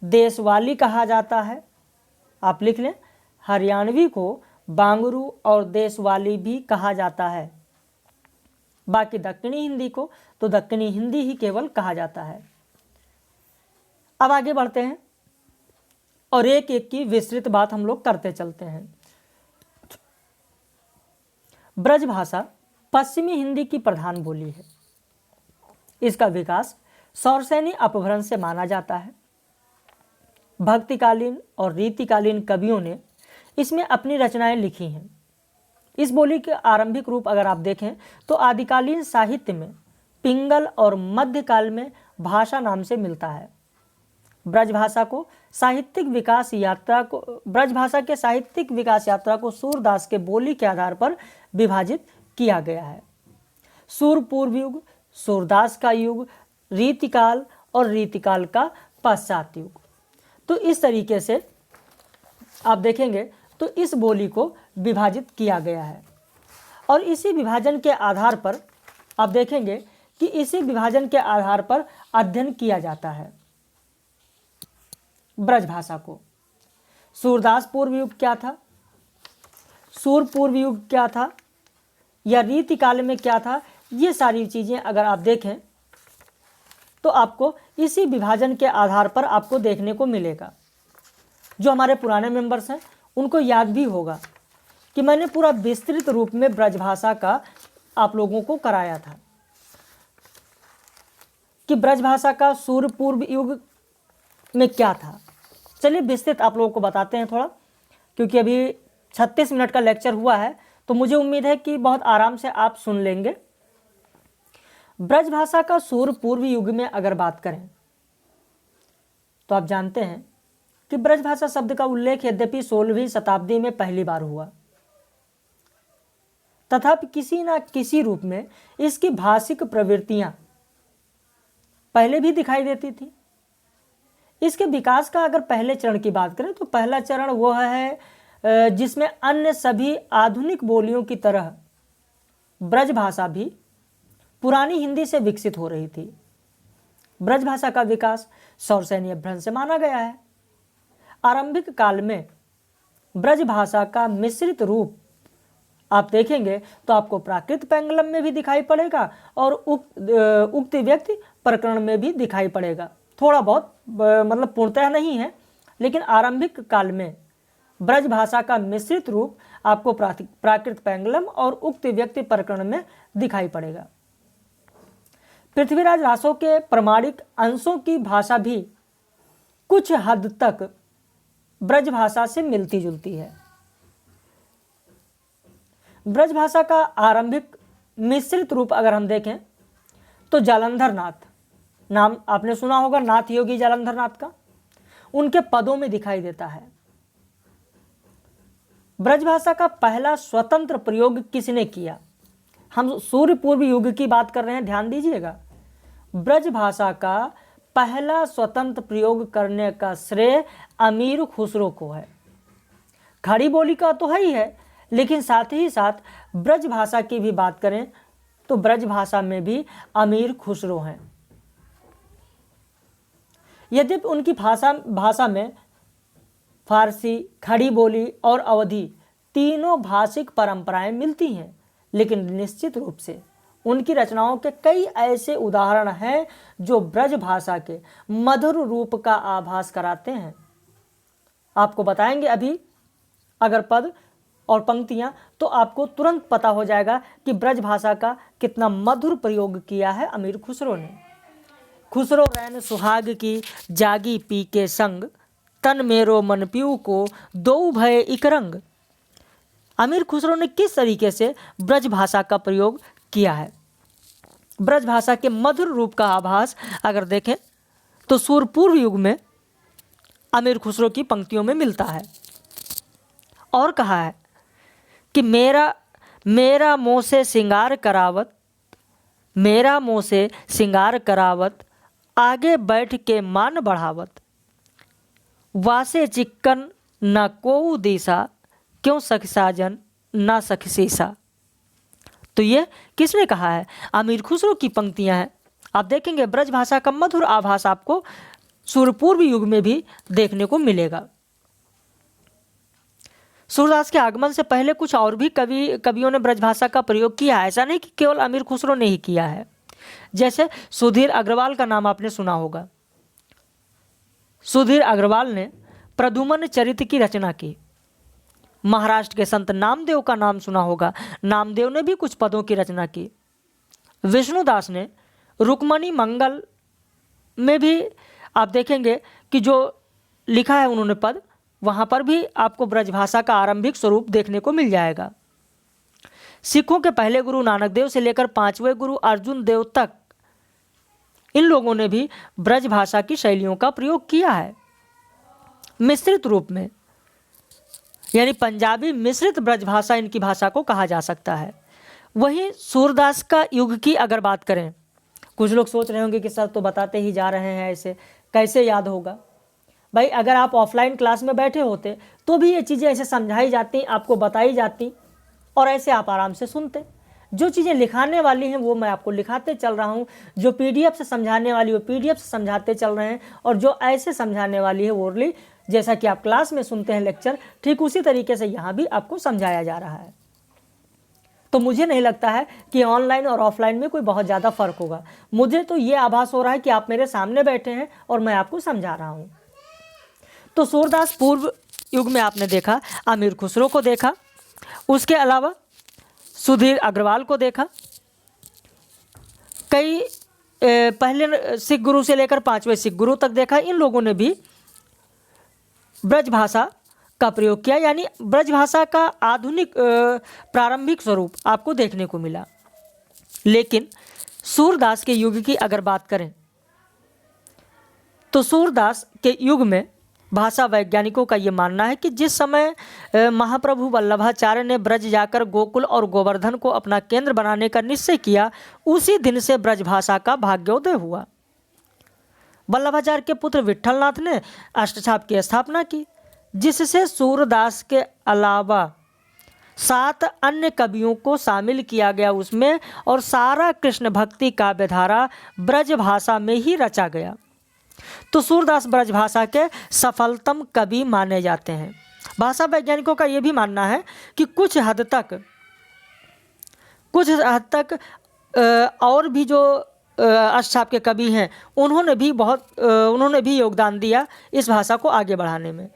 देशवाली कहा जाता है। आप लिख लें, हरियाणवी को बांगरू और देशवाली भी कहा जाता है। बाकी दक्षिणी हिंदी को तो दक्षिणी हिंदी ही केवल कहा जाता है। अब आगे बढ़ते हैं और एक एक की विस्तृत बात हम लोग करते चलते हैं। ब्रज भाषा पश्चिमी हिंदी की प्रधान बोली है। इसका विकास सौरसेनी अपभ्रंश से माना जाता है। भक्तिकालीन और रीतिकालीन कवियों ने इसमें अपनी रचनाएं लिखी हैं। इस बोली के आरंभिक रूप अगर आप देखें तो आदिकालीन साहित्य में पिंगल और मध्यकाल में भाषा नाम से मिलता है। ब्रज भाषा के साहित्यिक विकास यात्रा को सूरदास के बोली के आधार पर विभाजित किया गया है। सूर पूर्व युग, सूरदास का युग, रीतिकाल और रीतिकाल का पश्चात युग। तो इस तरीके से आप देखेंगे तो इस बोली को विभाजित किया गया है और इसी विभाजन के आधार पर आप देखेंगे कि इसी विभाजन के आधार पर अध्ययन किया जाता है ब्रज भाषा को। सूरदास पूर्व युग क्या था, सूर पूर्व युग क्या था या रीतिकाल में क्या था, ये सारी चीज़ें अगर आप देखें तो आपको इसी विभाजन के आधार पर आपको देखने को मिलेगा। जो हमारे पुराने मेंबर्स हैं उनको याद भी होगा कि मैंने पूरा विस्तृत रूप में ब्रज भाषा का आप लोगों को कराया था कि ब्रज भाषा का सूर पूर्व युग में क्या था। चलिए विस्तृत आप लोगों को बताते हैं थोड़ा, क्योंकि अभी 36 मिनट का लेक्चर हुआ है तो मुझे उम्मीद है कि बहुत आराम से आप सुन लेंगे। ब्रज भाषा का सूर पूर्व युग में अगर बात करें तो आप जानते हैं कि ब्रज भाषा शब्द का उल्लेख यद्यपि 16वीं शताब्दी में पहली बार हुआ, तथापि किसी न किसी रूप में इसकी भाषिक प्रवृत्तियां पहले भी दिखाई देती थी। इसके विकास का अगर पहले चरण की बात करें तो पहला चरण वह है जिसमें अन्य सभी आधुनिक बोलियों की तरह ब्रज भाषा भी पुरानी हिंदी से विकसित हो रही थी। ब्रज भाषा का विकास सौरसेनी अपभ्रंश से माना गया है। आरंभिक काल में ब्रज भाषा का मिश्रित रूप आप देखेंगे तो आपको प्राकृत पेंगलम में भी दिखाई पड़ेगा और उक्त व्यक्ति प्रकरण में भी दिखाई पड़ेगा। थोड़ा बहुत मतलब पूर्णतः नहीं है, लेकिन आरंभिक काल में ब्रज भाषा का मिश्रित रूप आपको प्राकृत पेंगलम और उक्त व्यक्ति प्रकरण में दिखाई पड़ेगा। पृथ्वीराज रासो के प्रमाणिक अंशों की भाषा भी कुछ हद तक ब्रज भाषा से मिलती जुलती है। ब्रज भाषा का आरंभिक मिश्रित रूप अगर हम देखें तो जालंधर नाथ, नाम आपने सुना होगा नाथ योगी जालंधर नाथ का, उनके पदों में दिखाई देता है। ब्रज भाषा का पहला स्वतंत्र प्रयोग किसने किया? हम सूर्य पूर्व युग की बात कर रहे हैं, ध्यान दीजिएगा। ब्रज भाषा का पहला स्वतंत्र प्रयोग करने का श्रेय अमीर खुसरो को है। खड़ी बोली का तो है ही है, लेकिन साथ ही साथ ब्रज भाषा की भी बात करें तो ब्रज भाषा में भी अमीर खुसरो हैं। यद्यपि उनकी भाषा में फारसी, खड़ी बोली और अवधी तीनों भाषिक परंपराएं मिलती हैं, लेकिन निश्चित रूप से उनकी रचनाओं के कई ऐसे उदाहरण हैं जो ब्रज भाषा के मधुर रूप का आभास कराते हैं। आपको बताएंगे अभी अगर पद और पंक्तियां, तो आपको तुरंत पता हो जाएगा कि ब्रज भाषा का कितना मधुर प्रयोग किया है अमीर खुसरो ने। खुसरो रैन सुहाग की जागी पी के संग, तन मेरो मन पीऊ को दो भय इक रंग। अमीर खुसरो ने किस तरीके से ब्रज भाषा का प्रयोग किया है? ब्रज भाषा के मधुर रूप का आभास अगर देखें तो सूर पूर्व युग में अमीर खुसरो की पंक्तियों में मिलता है और कहा है कि मेरा मोह से सिंगार करावत, मेरा मोह से सिंगार करावत, आगे बैठ के मान बढ़ावत, वासे चिक्कन न कोऊ दिशा, क्यों सख साजन ना सख सीसा। तो ये किसने कहा है? अमीर खुसरो की पंक्तियां हैं। आप देखेंगे ब्रज भाषा का मधुर आभास आपको सूर्य पूर्व युग में भी देखने को मिलेगा। सूरदास के आगमन से पहले कुछ और भी कवियों ने ब्रजभाषा का प्रयोग किया है, ऐसा नहीं कि केवल अमीर खुसरो ने ही किया है। जैसे सुधीर अग्रवाल का नाम आपने सुना होगा। सुधीर अग्रवाल ने प्रद्युम्न चरित्र की रचना की। महाराष्ट्र के संत नामदेव का नाम सुना होगा, नामदेव ने भी कुछ पदों की रचना की। विष्णुदास ने रुक्मणी मंगल में भी आप देखेंगे कि जो लिखा है उन्होंने पद, वहाँ पर भी आपको ब्रजभाषा का आरंभिक स्वरूप देखने को मिल जाएगा। सिखों के पहले गुरु नानक देव से लेकर 5वें गुरु अर्जुन देव तक इन लोगों ने भी ब्रजभाषा की शैलियों का प्रयोग किया है मिश्रित रूप में, यानी पंजाबी मिश्रित ब्रजभाषा इनकी भाषा को कहा जा सकता है। वहीं सूरदास का युग की अगर बात करें, कुछ लोग सोच रहे होंगे कि सर तो बताते ही जा रहे हैं, ऐसे कैसे याद होगा। भाई अगर आप ऑफलाइन क्लास में बैठे होते तो भी ये चीज़ें ऐसे समझाई जाती, आपको बताई जाती और ऐसे आप आराम से सुनते। जो चीज़ें लिखाने वाली हैं वो मैं आपको लिखाते चल रहा हूँ, जो पीडीएफ से समझाने वाली वो पीडीएफ से समझाते चल रहे हैं, और जो ऐसे समझाने वाली है ओरली, जैसा कि आप क्लास में सुनते हैं लेक्चर, ठीक उसी तरीके से यहाँ भी आपको समझाया जा रहा है। तो मुझे नहीं लगता है कि ऑनलाइन और ऑफलाइन में कोई बहुत ज़्यादा फ़र्क होगा। मुझे तो ये आभास हो रहा है कि आप मेरे सामने बैठे हैं और मैं आपको समझा रहा हूँ। तो सूरदास पूर्व युग में आपने देखा, अमीर खुसरो को देखा, उसके अलावा सुधीर अग्रवाल को देखा, कई पहले सिख गुरु से लेकर 5वें सिख गुरु तक देखा। इन लोगों ने भी ब्रजभाषा का प्रयोग किया, यानी ब्रजभाषा का आधुनिक प्रारंभिक स्वरूप आपको देखने को मिला। लेकिन सूरदास के युग की अगर बात करें तो सूरदास के युग में भाषा वैज्ञानिकों का ये मानना है कि जिस समय महाप्रभु वल्लभाचार्य ने ब्रज जाकर गोकुल और गोवर्धन को अपना केंद्र बनाने का निश्चय किया, उसी दिन से ब्रजभाषा का भाग्योदय हुआ। वल्लभाचार्य के पुत्र विट्ठलनाथ ने अष्टछाप की स्थापना की, जिससे सूरदास के अलावा 7 अन्य कवियों को शामिल किया गया उसमें, और सारा कृष्ण भक्ति काव्यधारा ब्रजभाषा में ही रचा गया। तो सूरदास ब्रजभाषा के सफलतम कवि माने जाते हैं। भाषा वैज्ञानिकों का यह भी मानना है कि कुछ हद तक और भी जो अष्टछाप के कवि हैं उन्होंने भी योगदान दिया इस भाषा को आगे बढ़ाने में।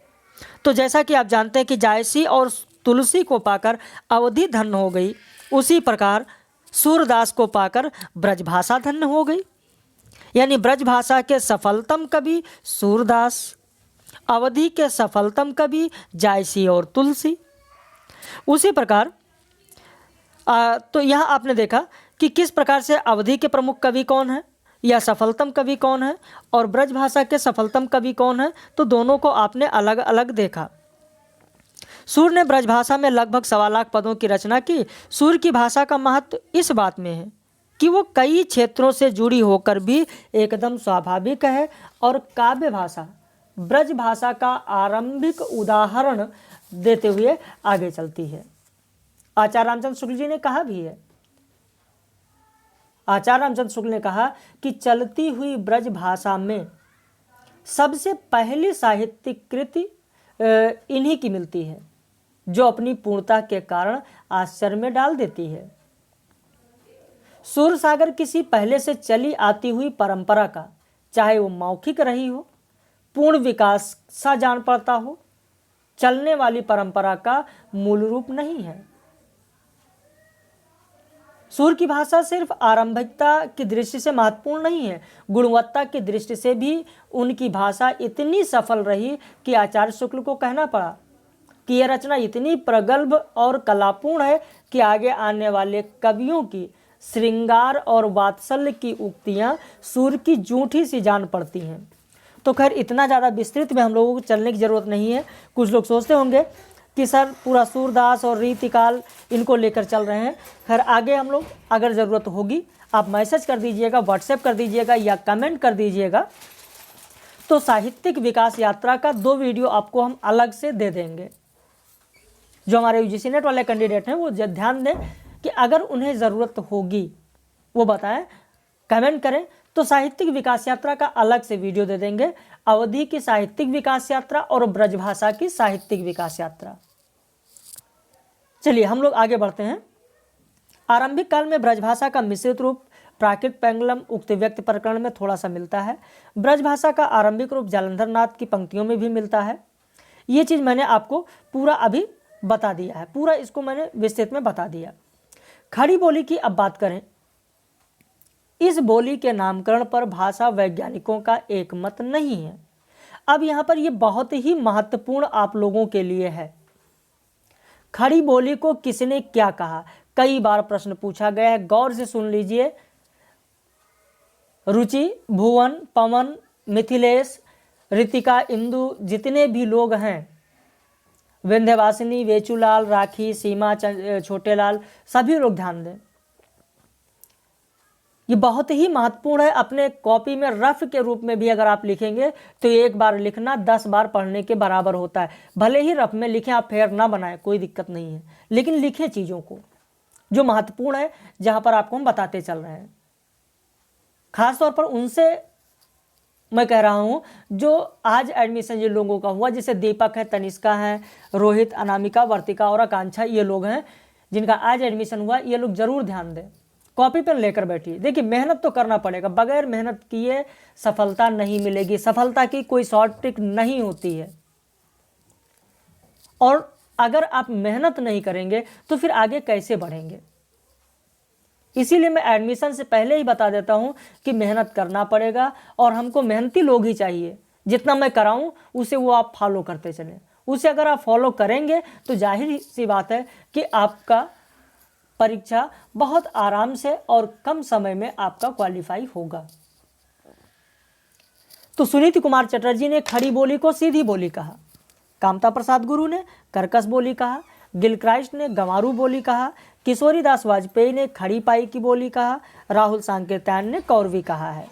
तो जैसा कि आप जानते हैं कि जायसी और तुलसी को पाकर अवधि धन्य हो गई, उसी प्रकार सूरदास को पाकर ब्रजभाषा धन्य हो गई। यानी ब्रजभाषा के सफलतम कवि सूरदास, अवधि के सफलतम कवि जायसी और तुलसी। उसी प्रकार तो यहाँ आपने देखा कि किस प्रकार से अवधि के प्रमुख कवि कौन है या सफलतम कवि कौन है और ब्रजभाषा के सफलतम कवि कौन है, तो दोनों को आपने अलग अलग देखा। सूर ने ब्रजभाषा में लगभग 1.25 लाख पदों की रचना की। सूर की भाषा का महत्व इस बात में है कि वो कई क्षेत्रों से जुड़ी होकर भी एकदम स्वाभाविक है, और काव्य भाषा ब्रजभाषा का आरंभिक उदाहरण देते हुए आगे चलती है। आचार्य रामचंद्र शुक्ल जी ने कहा भी है, आचार्य रामचंद्र शुक्ल ने कहा कि चलती हुई ब्रजभाषा में सबसे पहली साहित्यिक कृति इन्हीं की मिलती है, जो अपनी पूर्णता के कारण आश्चर्य में डाल देती है। सूरसागर किसी पहले से चली आती हुई परंपरा का, चाहे वो मौखिक रही हो, पूर्ण विकास सा जान पड़ता हो, चलने वाली परंपरा का मूल रूप नहीं है। सूर की भाषा सिर्फ आरंभिकता की दृष्टि से महत्वपूर्ण नहीं है, गुणवत्ता की दृष्टि से भी उनकी भाषा इतनी सफल रही कि आचार्य शुक्ल को कहना पड़ा कि यह रचना इतनी प्रगल्भ और कलापूर्ण है कि आगे आने वाले कवियों की श्रृंगार और वात्सल्य की उक्तियां सूर की जूठी सी जान पड़ती हैं। तो खैर इतना ज़्यादा विस्तृत में हम लोगों को चलने की ज़रूरत नहीं है। कुछ लोग सोचते होंगे कि सर पूरा सूरदास और रीतिकाल इनको लेकर चल रहे हैं। खैर आगे हम लोग अगर ज़रूरत होगी आप मैसेज कर दीजिएगा, व्हाट्सएप कर दीजिएगा या कमेंट कर दीजिएगा, तो साहित्यिक विकास यात्रा का 2 वीडियो आपको हम अलग से दे देंगे। जो हमारे यूजीसी नेट वाले कैंडिडेट हैं वो ध्यान दें कि अगर उन्हें ज़रूरत होगी वो बताएं, कमेंट करें, तो साहित्यिक विकास यात्रा का अलग से वीडियो दे देंगे। अवधि की साहित्यिक विकास यात्रा और ब्रजभाषा की साहित्यिक विकास यात्रा। चलिए हम लोग आगे बढ़ते हैं। आरंभिक काल में ब्रजभाषा का मिश्रित रूप प्राकृत पेंगलम उक्त व्यक्ति प्रकरण में थोड़ा सा मिलता है। ब्रजभाषा का आरंभिक रूप जालंधर नाथ की पंक्तियों में भी मिलता है। ये चीज़ मैंने आपको पूरा अभी बता दिया है, पूरा इसको मैंने विस्तृत में बता दिया। खड़ी बोली की अब बात करें। इस बोली के नामकरण पर भाषा वैज्ञानिकों का एक मत नहीं है। अब यहाँ पर ये बहुत ही महत्वपूर्ण आप लोगों के लिए है। खड़ी बोली को किसने क्या कहा, कई बार प्रश्न पूछा गया है, गौर से सुन लीजिए। रुचि, भुवन, पवन, मिथिलेश, ऋतिका, इंदु, जितने भी लोग हैं, विंध्यवासिनी, वेचूलाल, राखी, सीमा, छोटेलाल, सभी लोग ध्यान दें। ये बहुत ही महत्वपूर्ण है। अपने कॉपी में रफ के रूप में भी अगर आप लिखेंगे तो एक बार लिखना 10 बार पढ़ने के बराबर होता है। भले ही रफ में लिखें, आप फेयर ना बनाएं, कोई दिक्कत नहीं है, लेकिन लिखें चीज़ों को जो महत्वपूर्ण है, जहाँ पर आपको हम बताते चल रहे हैं। खासतौर पर उनसे मैं कह रहा हूँ जो आज एडमिशन जिन लोगों का हुआ, जैसे दीपक है, तनिष्का है, रोहित, अनामिका, वर्तिका और आकांक्षा, ये लोग हैं जिनका आज एडमिशन हुआ। ये लोग जरूर ध्यान दें, कॉपी पेन लेकर बैठिए। देखिए मेहनत तो करना पड़ेगा, बगैर मेहनत किए सफलता नहीं मिलेगी। सफलता की कोई शॉर्ट ट्रिक नहीं होती है, और अगर आप मेहनत नहीं करेंगे तो फिर आगे कैसे बढ़ेंगे। इसीलिए मैं एडमिशन से पहले ही बता देता हूं कि मेहनत करना पड़ेगा और हमको मेहनती लोग ही चाहिए। जितना मैं कराऊं उसे वो आप फॉलो करते चलें। उसे अगर आप फॉलो करेंगे तो जाहिर सी बात है कि आपका परीक्षा बहुत आराम से और कम समय में आपका क्वालिफाई होगा। तो सुनीति कुमार चटर्जी ने खड़ी बोली को सीधी बोली कहा, कामता प्रसाद गुरु ने कर्कश बोली कहा, गिलक्राइस्ट ने गंवारू बोली कहा, किशोरी दास वाजपेयी ने खड़ी पाई की बोली कहा, राहुल सांकृत्यायन ने कौरवी कहा है।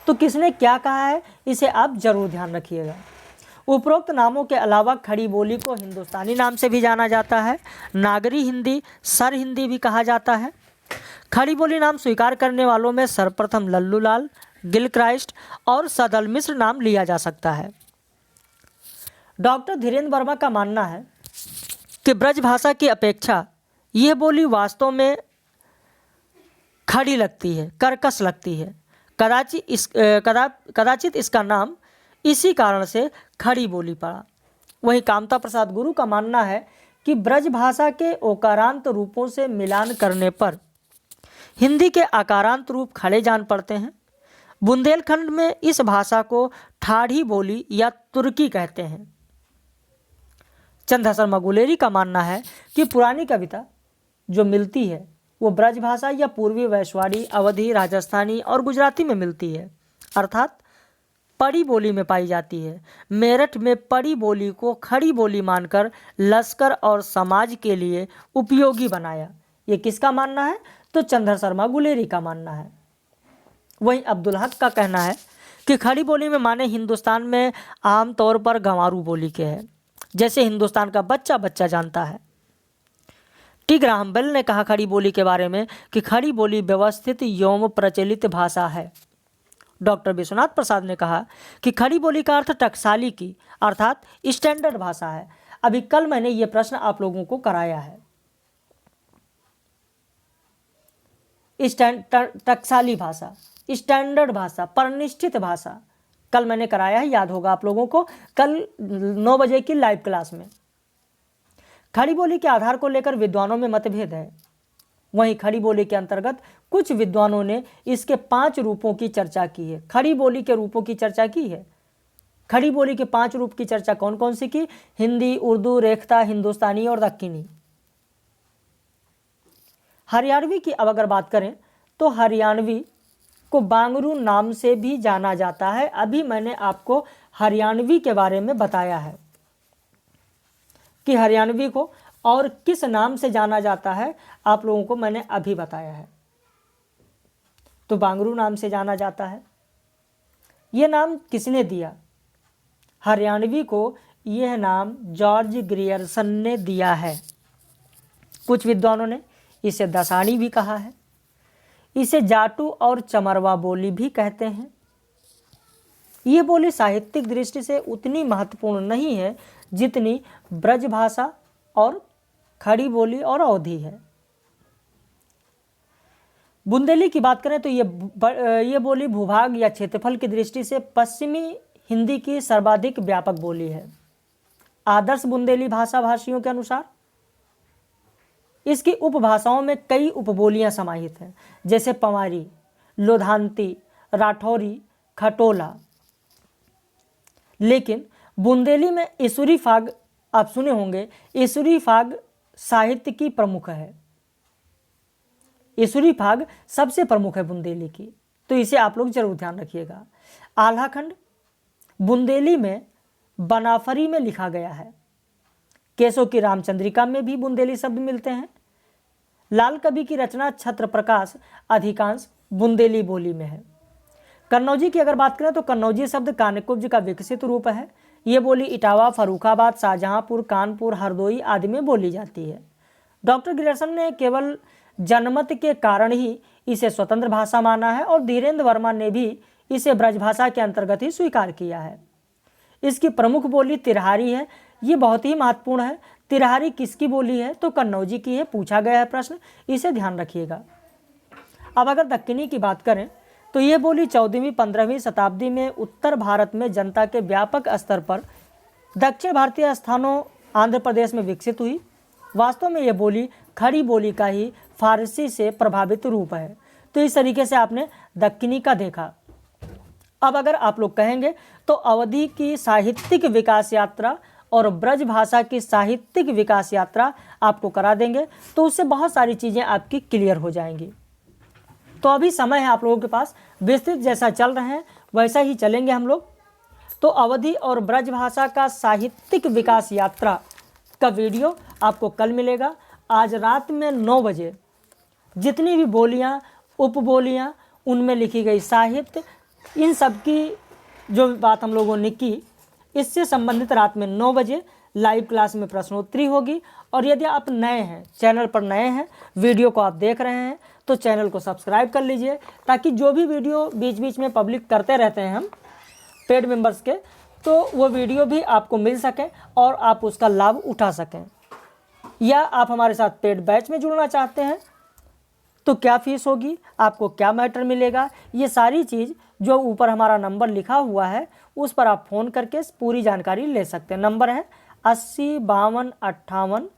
तो किसने क्या कहा है इसे आप जरूर ध्यान रखिएगा। उपरोक्त नामों के अलावा खड़ी बोली को हिंदुस्तानी नाम से भी जाना जाता है, नागरी हिंदी, सर हिंदी भी कहा जाता है। खड़ी बोली नाम स्वीकार करने वालों में सर्वप्रथम लल्लूलाल, गिलक्राइस्ट और सदल मिश्र नाम लिया जा सकता है। डॉक्टर धीरेन्द्र वर्मा का मानना है कि ब्रज भाषा की अपेक्षा यह बोली वास्तव में खड़ी लगती है, कर्कश लगती है। कदाचित इसका नाम इसी कारण से खड़ी बोली पड़ा। वहीं कामता प्रसाद गुरु का मानना है कि ब्रज भाषा के ओकारांत रूपों से मिलान करने पर हिंदी के आकारांत रूप खड़े जान पड़ते हैं। बुंदेलखंड में इस भाषा को ठाड़ी बोली या तुर्की कहते हैं। चंद्र शर्मा गुलेरी का मानना है कि पुरानी कविता जो मिलती है वो ब्रज भाषा या पूर्वी वैश्वाड़ी, अवधी, राजस्थानी और गुजराती में मिलती है, अर्थात पड़ी बोली में पाई जाती है। मेरठ में पड़ी बोली को खड़ी बोली मानकर लश्कर और समाज के लिए उपयोगी बनाया। ये किसका मानना है? तो चंद्र शर्मा गुलेरी का मानना है। वहीं अब्दुल हक का कहना है कि खड़ी बोली में माने हिंदुस्तान में आमतौर पर गंवारू बोली के हैं, जैसे हिंदुस्तान का बच्चा बच्चा जानता है। टी ग्राहम बेल ने कहा खड़ी बोली के बारे में कि खड़ी बोली व्यवस्थित एवं प्रचलित भाषा है। डॉक्टर विश्वनाथ प्रसाद ने कहा कि खड़ी बोली का अर्थ टकसाली की अर्थात स्टैंडर्ड भाषा है। अभी कल मैंने ये प्रश्न आप लोगों को कराया है। टकसाली भाषा, स्टैंडर्ड भाषा, परिनिष्ठित भाषा, कल मैंने कराया है, याद होगा आप लोगों को, कल 9 बजे की लाइव क्लास में। खड़ी बोली के आधार को लेकर विद्वानों में मतभेद है। वहीं खड़ी बोली के अंतर्गत कुछ विद्वानों ने इसके 5 रूपों की चर्चा की है। खड़ी बोली के रूपों की चर्चा की है। खड़ी बोली के 5 रूप की चर्चा कौन कौन सी की? हिंदी, उर्दू, रेखता, हिंदुस्तानी और दक्कनी। हरियाणवी की अब अगर बात करें तो हरियाणवी को बांगरू नाम से भी जाना जाता है। अभी मैंने आपको हरियाणवी के बारे में बताया है कि हरियाणवी को और किस नाम से जाना जाता है, आप लोगों को मैंने अभी बताया है। तो बांगरू नाम से जाना जाता है। यह नाम किसने दिया? हरियाणवी को यह नाम जॉर्ज ग्रियर्सन ने दिया है। कुछ विद्वानों ने इसे दसानी भी कहा है। इसे जाटू और चमरवा बोली भी कहते हैं। यह बोली साहित्यिक दृष्टि से उतनी महत्वपूर्ण नहीं है जितनी ब्रज भाषा और खड़ी बोली और अवधी है। बुंदेली की बात करें तो ये बोली भूभाग या क्षेत्रफल की दृष्टि से पश्चिमी हिंदी की सर्वाधिक व्यापक बोली है। आदर्श बुंदेली भाषा भाषियों के अनुसार इसकी उपभाषाओं में कई उपबोलियां समाहित हैं, जैसे पवारी, लोधांती, राठौरी, खटोला। लेकिन बुंदेली में ईश्वरी फाग, आप सुने होंगे, ईश्वरी फाग साहित्य की प्रमुख है। ईश्वरी फाग सबसे प्रमुख है बुंदेली की, तो इसे आप लोग जरूर ध्यान रखिएगा। आल्हाखंड बुंदेली में बनाफरी में लिखा गया है। केशव की रामचंद्रिका में भी बुंदेली शब्द मिलते हैं। लाल कवि की रचना छत्र प्रकाश अधिकांश बुंदेली बोली में है। कन्नौजी की अगर बात करें तो कन्नौजी शब्द कान्यकुब्ज का विकसित रूप है। ये बोली इटावा, फर्रुखाबाद, शाहजहांपुर, कानपुर, हरदोई आदि में बोली जाती है। डॉक्टर ग्रियर्सन ने केवल जनमत के कारण ही इसे स्वतंत्र भाषा माना है और धीरेन्द्र वर्मा ने भी इसे ब्रजभाषा के अंतर्गत ही स्वीकार किया है। इसकी प्रमुख बोली तिरहारी है। ये बहुत ही महत्वपूर्ण है। तिरहारी किसकी बोली है? तो कन्नौजी की है। पूछा गया है प्रश्न, इसे ध्यान रखिएगा। अब अगर दक्कनी की बात करें तो ये बोली 14वीं 15वीं शताब्दी में उत्तर भारत में जनता के व्यापक स्तर पर दक्षिण भारतीय स्थानों आंध्र प्रदेश में विकसित हुई। वास्तव में यह बोली खड़ी बोली का ही फारसी से प्रभावित रूप है। तो इस तरीके से आपने दक्कनी का देखा। अब अगर आप लोग कहेंगे तो अवधी की साहित्यिक विकास यात्रा और ब्रज भाषा की साहित्यिक विकास यात्रा आपको करा देंगे, तो उससे बहुत सारी चीज़ें आपकी क्लियर हो जाएंगी। तो अभी समय है आप लोगों के पास, विस्तृत जैसा चल रहे हैं वैसा ही चलेंगे हम लोग। तो अवधी और ब्रज भाषा का साहित्यिक विकास यात्रा का वीडियो आपको कल मिलेगा। आज रात में 9 बजे जितनी भी बोलियां, उपबोलियां, उनमें लिखी गई साहित्य, इन सब की जो बात हम लोगों ने की, इससे संबंधित रात में 9 बजे लाइव क्लास में प्रश्नोत्तरी होगी। और यदि आप नए हैं, चैनल पर नए हैं, वीडियो को आप देख रहे हैं, तो चैनल को सब्सक्राइब कर लीजिए, ताकि जो भी वीडियो बीच बीच में पब्लिक करते रहते हैं हम पेड मेंबर्स के, तो वो वीडियो भी आपको मिल सके और आप उसका लाभ उठा सकें। या आप हमारे साथ पेड बैच में जुड़ना चाहते हैं तो क्या फीस होगी, आपको क्या मैटर मिलेगा, ये सारी चीज़ जो ऊपर हमारा नंबर लिखा हुआ है उस पर आप फ़ोन करके पूरी जानकारी ले सकते हैं। नंबर है 80 52 58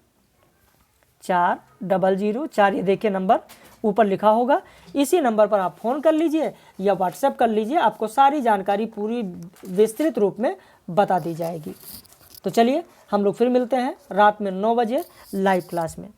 400 ये देखिए नंबर ऊपर लिखा होगा। इसी नंबर पर आप फ़ोन कर लीजिए या व्हाट्सएप कर लीजिए, आपको सारी जानकारी पूरी विस्तृत रूप में बता दी जाएगी। तो चलिए हम लोग फिर मिलते हैं रात में 9 बजे लाइव क्लास में।